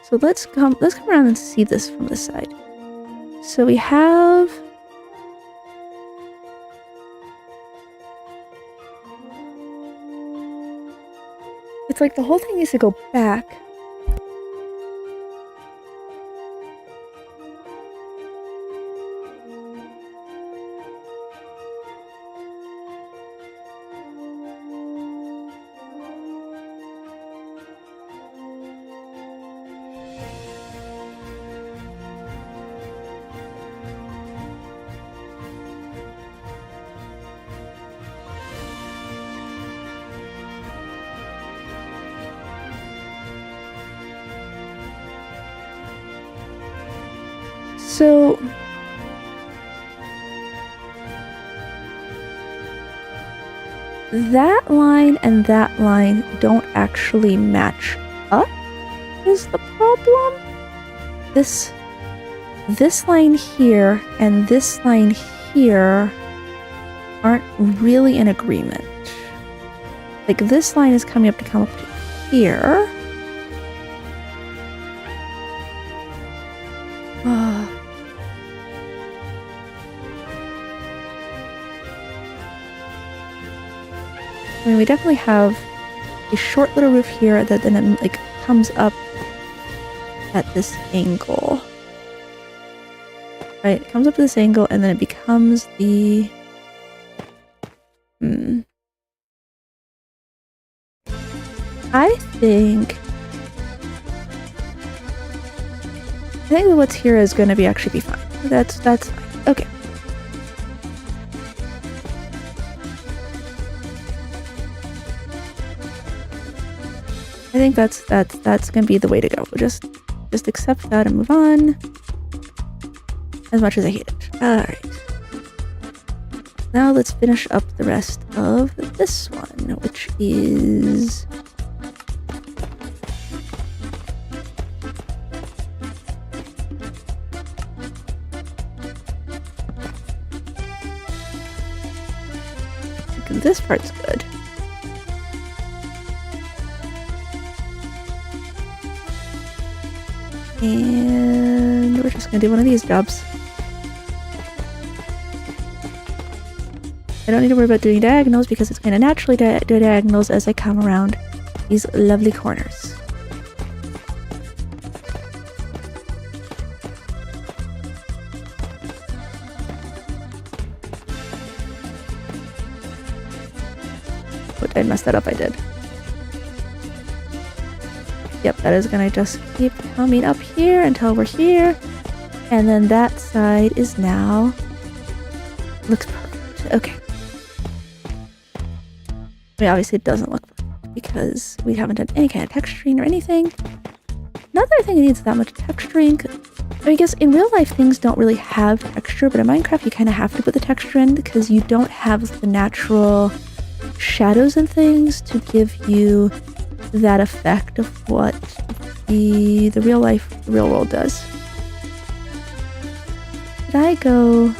So let's come around and see this from this side. So we have... It's like the whole thing needs to go back. So that line and that line don't actually match up is the problem. This line here and this line here aren't really in agreement. Like this line is coming up to come up to here. I mean, we definitely have a short little roof here that then it, like, comes up at this angle. Right, it comes up to this angle and then it becomes the... I think that what's here is going to be actually be fine. That's fine. Okay. I think that's gonna be the way to go. Just accept that and move on. As much as I hate it. Alright. Now let's finish up the rest of this one, which is... This part's good. And we're just gonna do one of these jobs. I don't need to worry about doing diagonals because it's gonna naturally do diagonals as I come around these lovely corners. What, I messed that up, I did. Yep, that is gonna just keep coming up here until we're here. And then that side is now... looks perfect. Okay. I mean, obviously it doesn't look perfect because we haven't done any kind of texturing or anything. Not that I think it needs that much texturing. I guess in real life things don't really have texture, but in Minecraft you kind of have to put the texture in because you don't have the natural shadows and things to give you that effect of what the real world does. Did I go...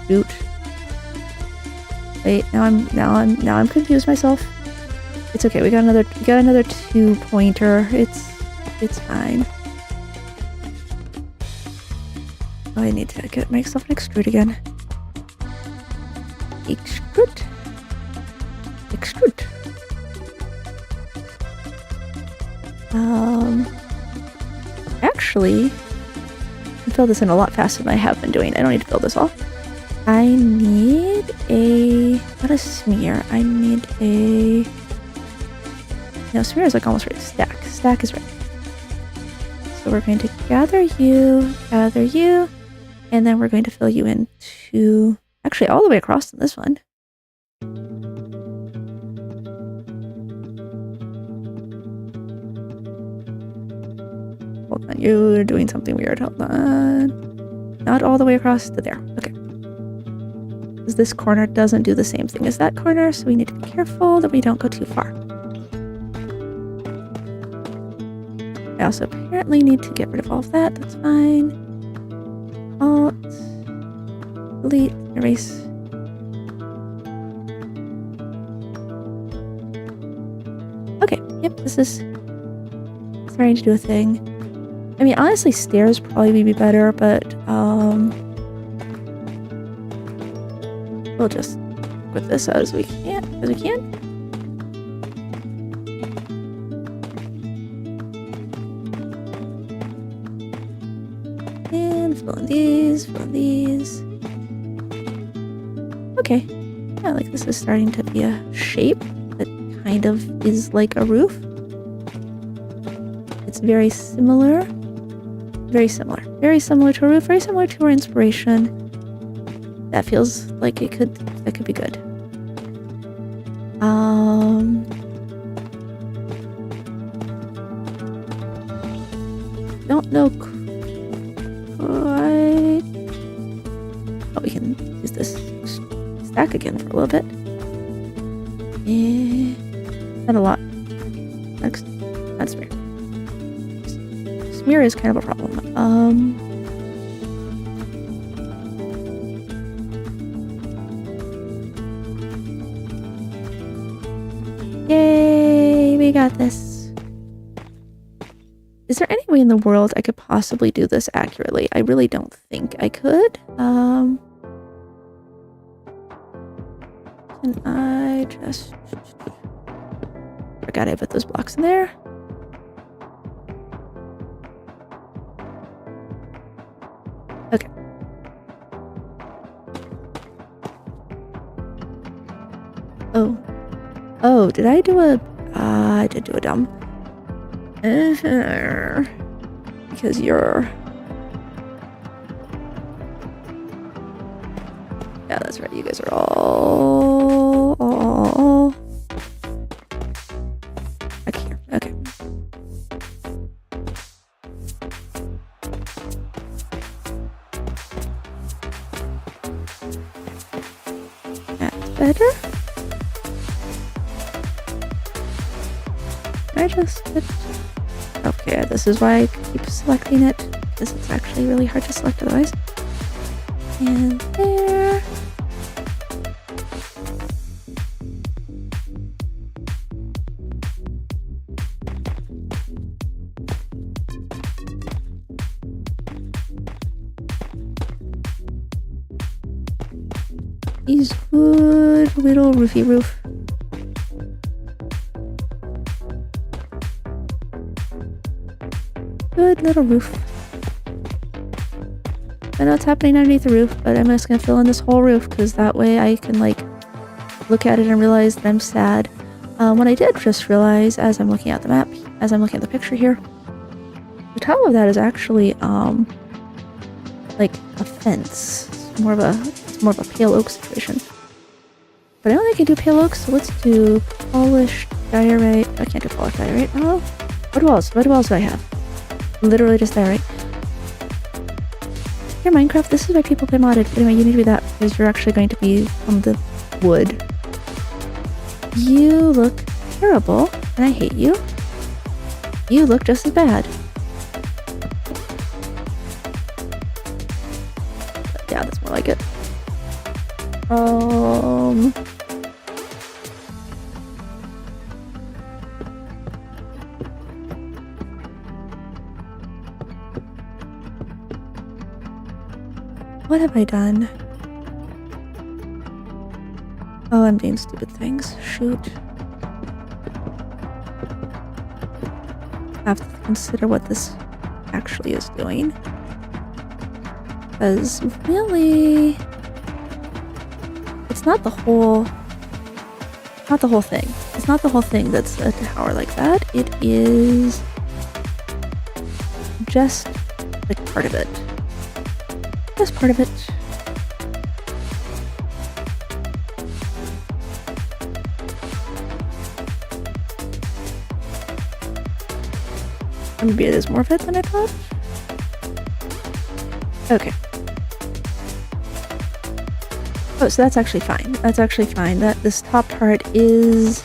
Shoot. Wait, now I'm confused myself. It's okay, we got another 2-pointer. It's fine. Oh, I need to make myself an extrude again. Extrude. Actually, I can fill this in a lot faster than I have been doing. I don't need to fill this all. I need not a smear. I need a... No, smear is like almost ready. Stack is ready. So we're going to gather you, and then we're going to fill you into... Actually, all the way across in this one. Hold on, you're doing something weird. Hold on. Not all the way across to there. Okay. Because this corner doesn't do the same thing as that corner, so we need to be careful that we don't go too far. I also apparently need to get rid of all of that. That's fine. Alt. Delete. Erase. Okay. Yep, this is starting to do a thing. I mean, honestly, stairs probably would be better, but we'll just put this as we can. And fill in these. Okay. Yeah, like this is starting to be a shape that kind of is like a roof. It's very similar to a roof, very similar to our inspiration. That feels like that could be good. Don't know quite. Oh, we can use this stack again for a little bit. Not a lot. That's fair. Smear is kind of a problem. Yay, we got this. Is there any way in the world I could possibly do this accurately? I really don't think I could. Can I just... Forgot I put those blocks in there. Okay. Oh, did I do a... I did do a dumb. Because you're... Yeah, that's right. You guys are all back here. Okay. That's better. I just... Okay, this is why I keep selecting it, because it's actually really hard to select otherwise. And there. He's good little roofy roof. Good little roof. I know it's happening underneath the roof, but I'm just gonna fill in this whole roof because that way I can like look at it and realize that I'm sad. What I did just realize as I'm looking at the map, as I'm looking at the picture here, the top of that is actually like a fence. It's more of a pale oak situation. But I don't think I do pale oak, so let's do polished diorite. I can't do polished diorite. Oh, what else? What else do I have? Literally just diorite. Here, Minecraft, this is why people play modded. Anyway, you need to be that because you're actually going to be on the wood. You look terrible, and I hate you. You look just as bad. Yeah, that's more like it. What have I done? Oh, I'm doing stupid things. Shoot. I have to consider what this actually is doing. Because really, it's not the whole thing. It's not the whole thing that's a tower like that. It is just like part of it. Just part of it. Maybe it is more of it than I thought. Okay. Oh, so that's actually fine. That's actually fine. That this top part is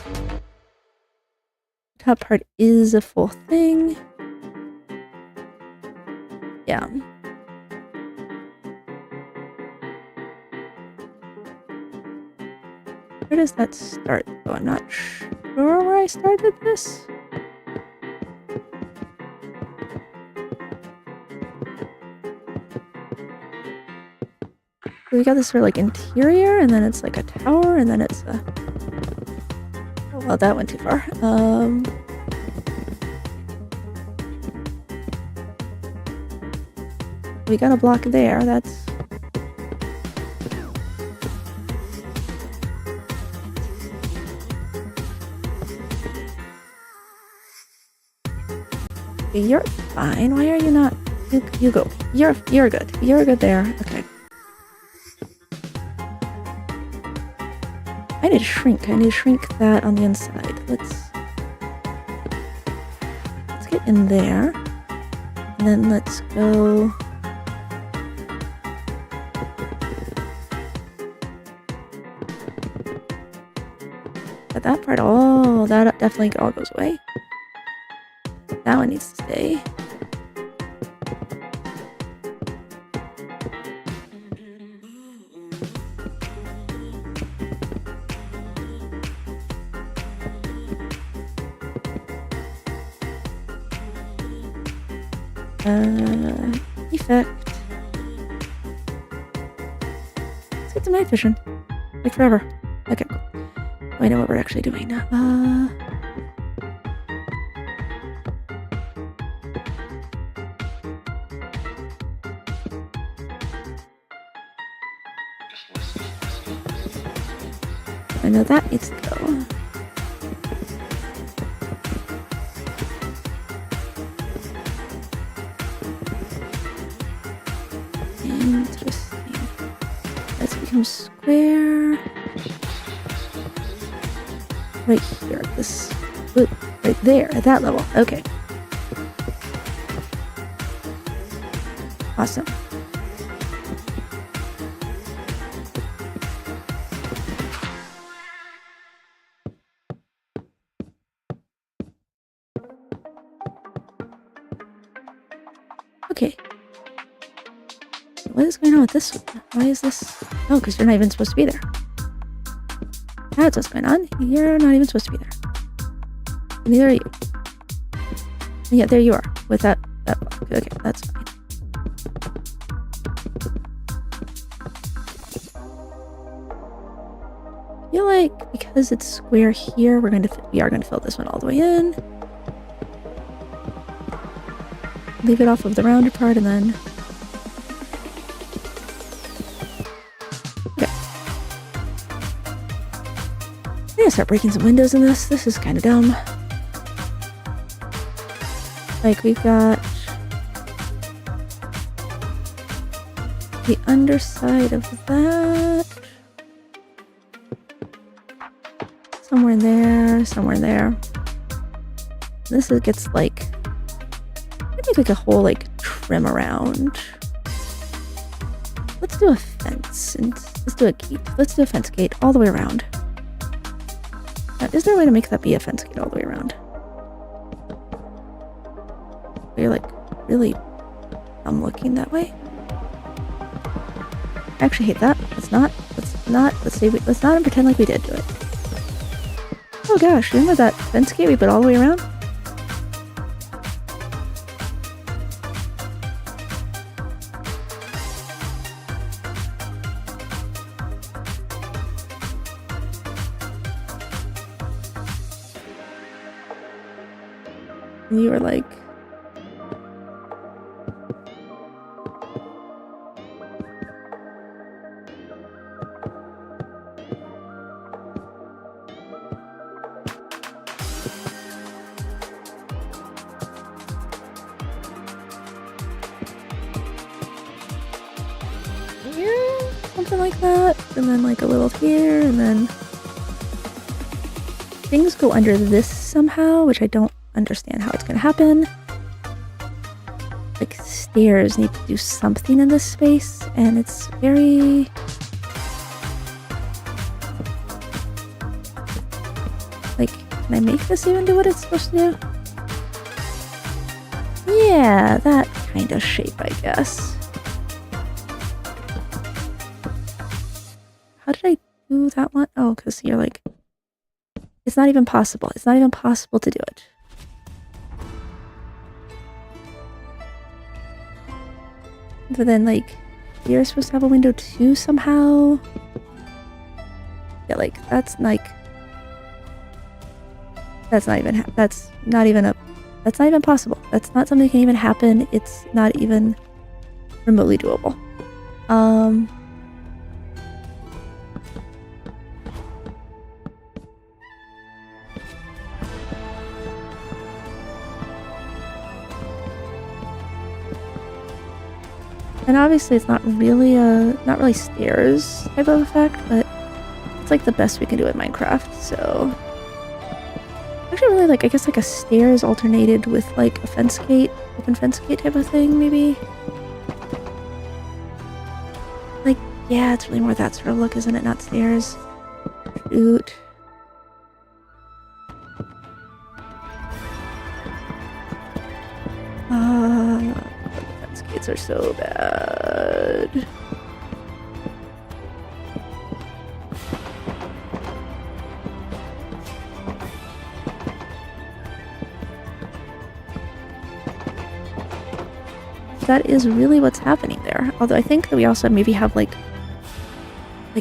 a full thing. Yeah. Where does that start though? I'm not sure where I started this. We got this sort of like interior, and then it's like a tower, and then it's a... Oh, well, that went too far. We got a block there, that's... You're fine, why are you not... You go. You're good. You're good there. Okay. I need to shrink. I need to shrink that on the inside. Let's get in there. And then let's go... At that part, oh, that definitely all goes away. That one needs to stay. Effect. Let's get some night vision. Like forever. Okay, cool. I know what we're actually doing now. I know that needs to go. Interesting. Let's become square. Right here, this, ooh, right there, at that level. Okay. Awesome. Okay. What is going on with this one? Why is this? Oh, because you're not even supposed to be there. That's what's going on. You're not even supposed to be there. Neither are you. And yet there you are with that block. Okay, that's fine. I feel like because it's square here, we are going to fill this one all the way in. Leave it off of the rounded part and then... Okay. I'm gonna start breaking some windows in this. This is kind of dumb. Like, we've got... the underside of that. Somewhere in there, somewhere in there. This gets like, maybe like a whole like trim around. Let's do a fence and let's do a gate. Let's do a fence gate all the way around. Now, is there a way to make that be a fence gate all the way around? You're like really dumb looking that way. I actually hate that. Let's not pretend like we did do it. Oh gosh, remember that fence gate we put all the way around? And you were like, yeah, something like that. And then like a little here, and then things go under this somehow, which I don't understand how it's gonna happen. Like stairs need to do something in this space, and it's very like, can I make this even do what it's supposed to do? Yeah, that kind of shape, I guess. How did I do that one? Oh, because you're like, it's not even possible. It's not even possible to do it. But then, like, you're supposed to have a window too somehow. Yeah, like, that's not even possible. That's not something that can even happen. It's not even remotely doable. And obviously it's not really stairs type of effect, but it's like the best we can do in Minecraft, so actually really like, I guess like a stairs alternated with like a fence gate, open fence gate type of thing, maybe. Like, yeah, it's really more that sort of look, isn't it? Not stairs. Shoot. Fence gates are so bad. That is really what's happening there. Although I think that we also maybe have like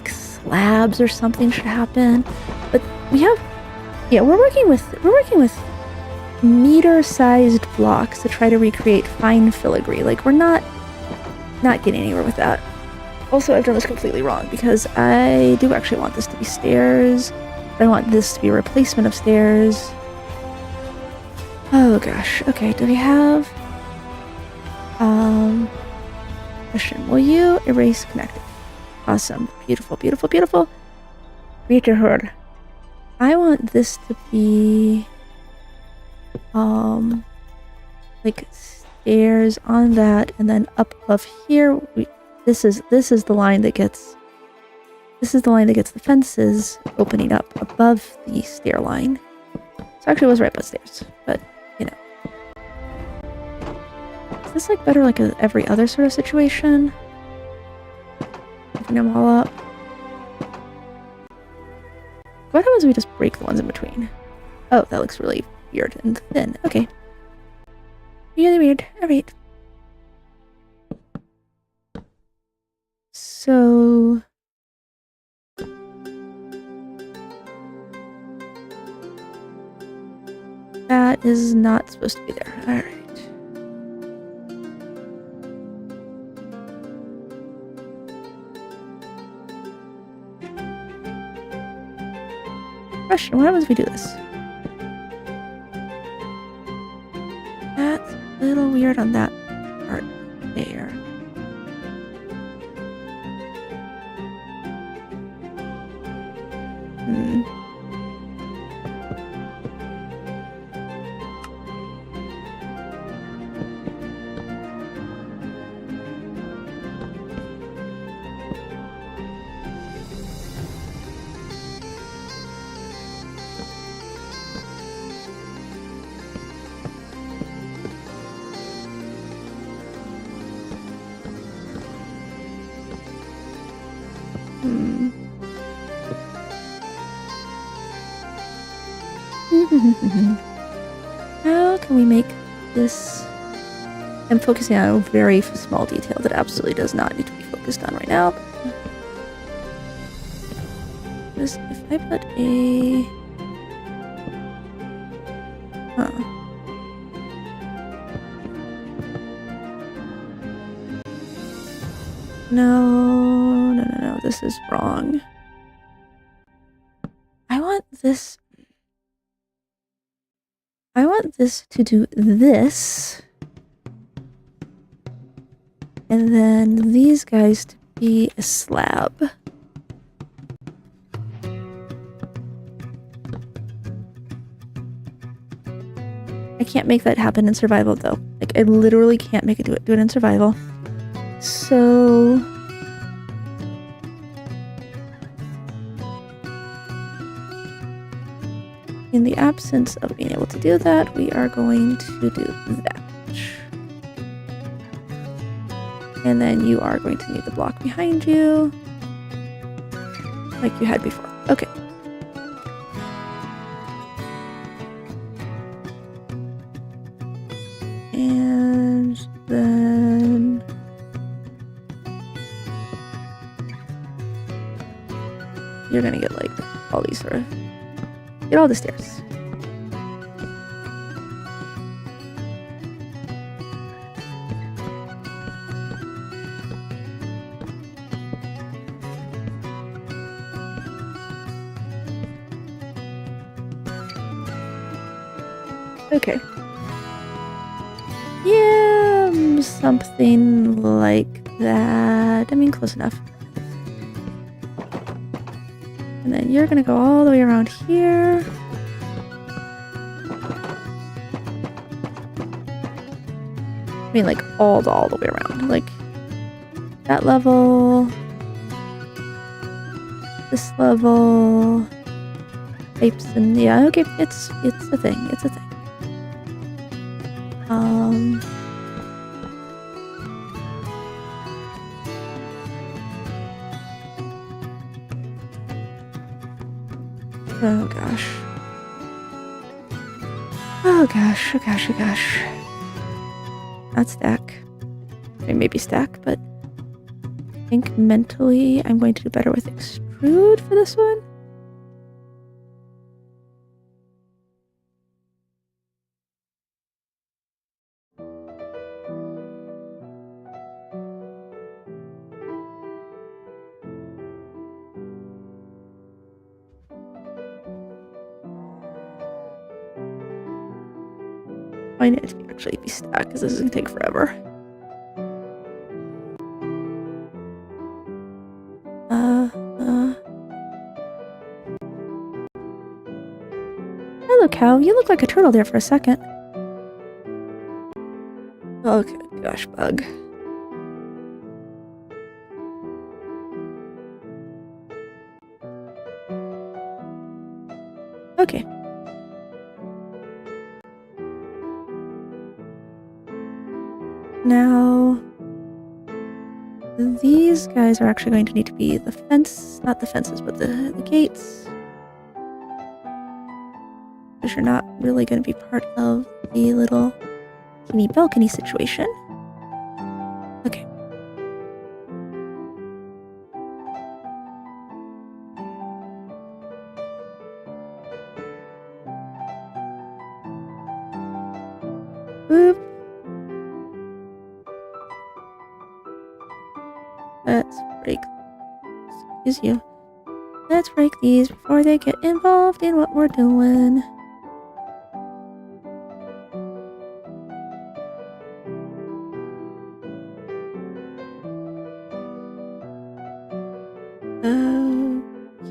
slabs or something should happen. But we have, yeah, we're working with meter-sized blocks to try to recreate fine filigree. Like, we're not getting anywhere with that. Also, I've done this completely wrong because I do actually want this to be stairs. I want this to be a replacement of stairs. Oh gosh. Okay, do we have question? Will you erase connected? Awesome. Beautiful, beautiful, beautiful. Reader. I want this to be like stairs on that, and then up above here this is the line that gets the fences opening up above the stair line. So actually it was right above stairs, but you know. Is this like better like every other sort of situation? Open them all up. What happens if we just break the ones in between? Oh, that looks really weird and thin. Okay. Really weird. Alright. So that is not supposed to be there. Alright. Question, what happens if we do this? That's a little weird on that part there. How can we make this? I'm focusing on a very small detail that absolutely does not need to be focused on right now. Just if I put a... No, this is wrong. I want this to do this. And then these guys to be a slab. I can't make that happen in survival though. Like I literally can't make it do it in survival. So in the absence of being able to do that, we are going to do that. And then you are going to need the block behind you, like you had before. Okay. And then you're gonna get like all these sort of, get all the stairs. Okay. Yeah, something like that. I mean, close enough. And then you're gonna go all the way around here. I mean, like all the way around. Like that level, this level, apes, and yeah. Okay, it's a thing. It's a thing. Oh gosh. Oh gosh, oh gosh, oh gosh. Not stack. I mean, maybe stack, but I think mentally I'm going to do better with extrude for this one. I need it to actually be stacked because this is gonna take forever. Hello, cow. You look like a turtle there for a second. Okay, gosh, bug. Okay. Now, these guys are actually going to need to be the fence, not the fences, but the gates. Because you're not really going to be part of the little teeny balcony situation. Okay. Boop. Let's break. Excuse you. Let's break these before they get involved in what we're doing.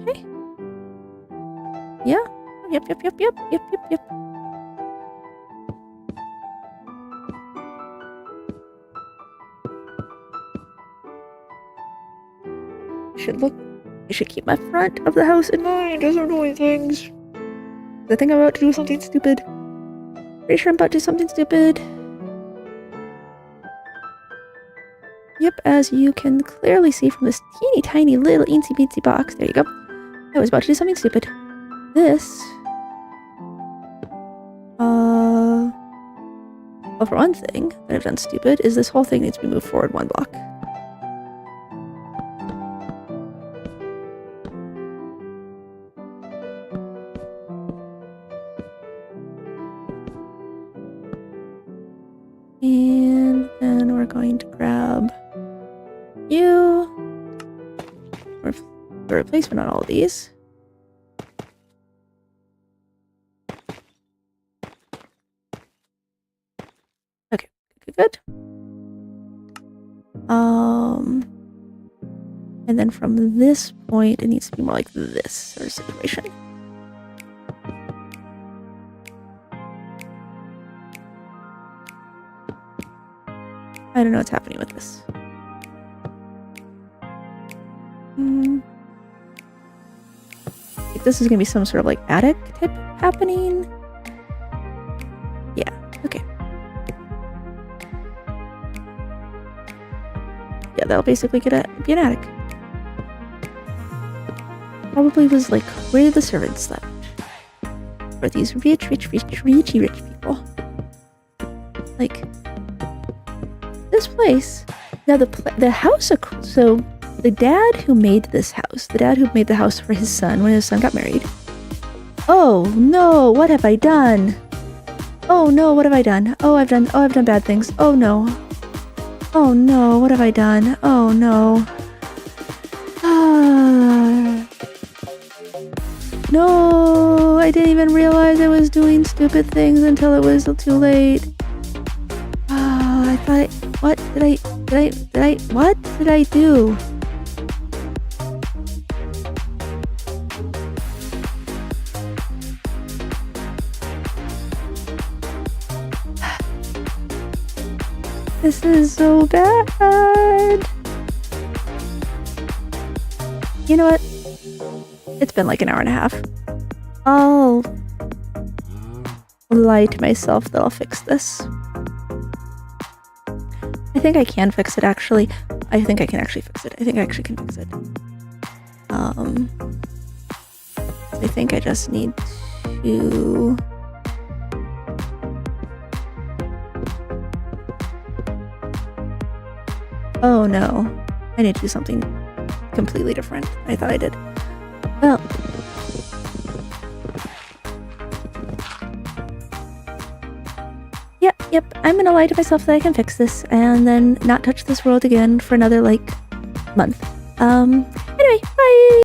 Okay. Yeah. Yep. I should keep my front of the house in mind as I'm doing things. I think I'm about to do something stupid. Pretty sure I'm about to do something stupid. Yep, as you can clearly see from this teeny tiny little eensy beensy box. There you go. I was about to do something stupid. This... Well, for one thing that I've done stupid is this whole thing needs to be moved forward 1 block. And then we're going to grab you. Or the replacement on all of these. Okay, good. And then from this point, it needs to be more like this sort of situation. I don't know what's happening with this. If this is gonna be some sort of like attic type happening. Yeah, okay. Yeah, that'll basically be an attic. Probably was like where the servants slept. For these rich people. Like, this place, now the house, so the dad who made this house, the dad who made the house for his son when his son got married. Oh no, what have I done? Oh no, what have I done? Oh, I've done bad things. Oh no. Oh no, what have I done? Oh no. No, I didn't even realize I was doing stupid things until it was too late. I thought, what did I do? This is so bad. You know what? It's been like an hour and a half. I'll lie to myself that I'll fix this. I think I can fix it, actually. I think I can actually fix it. I think I actually can fix it. I think I just need to... Oh no. I need to do something completely different. I thought I did. Well... Yep, I'm gonna lie to myself that I can fix this and then not touch this world again for another, like, month. Anyway, bye!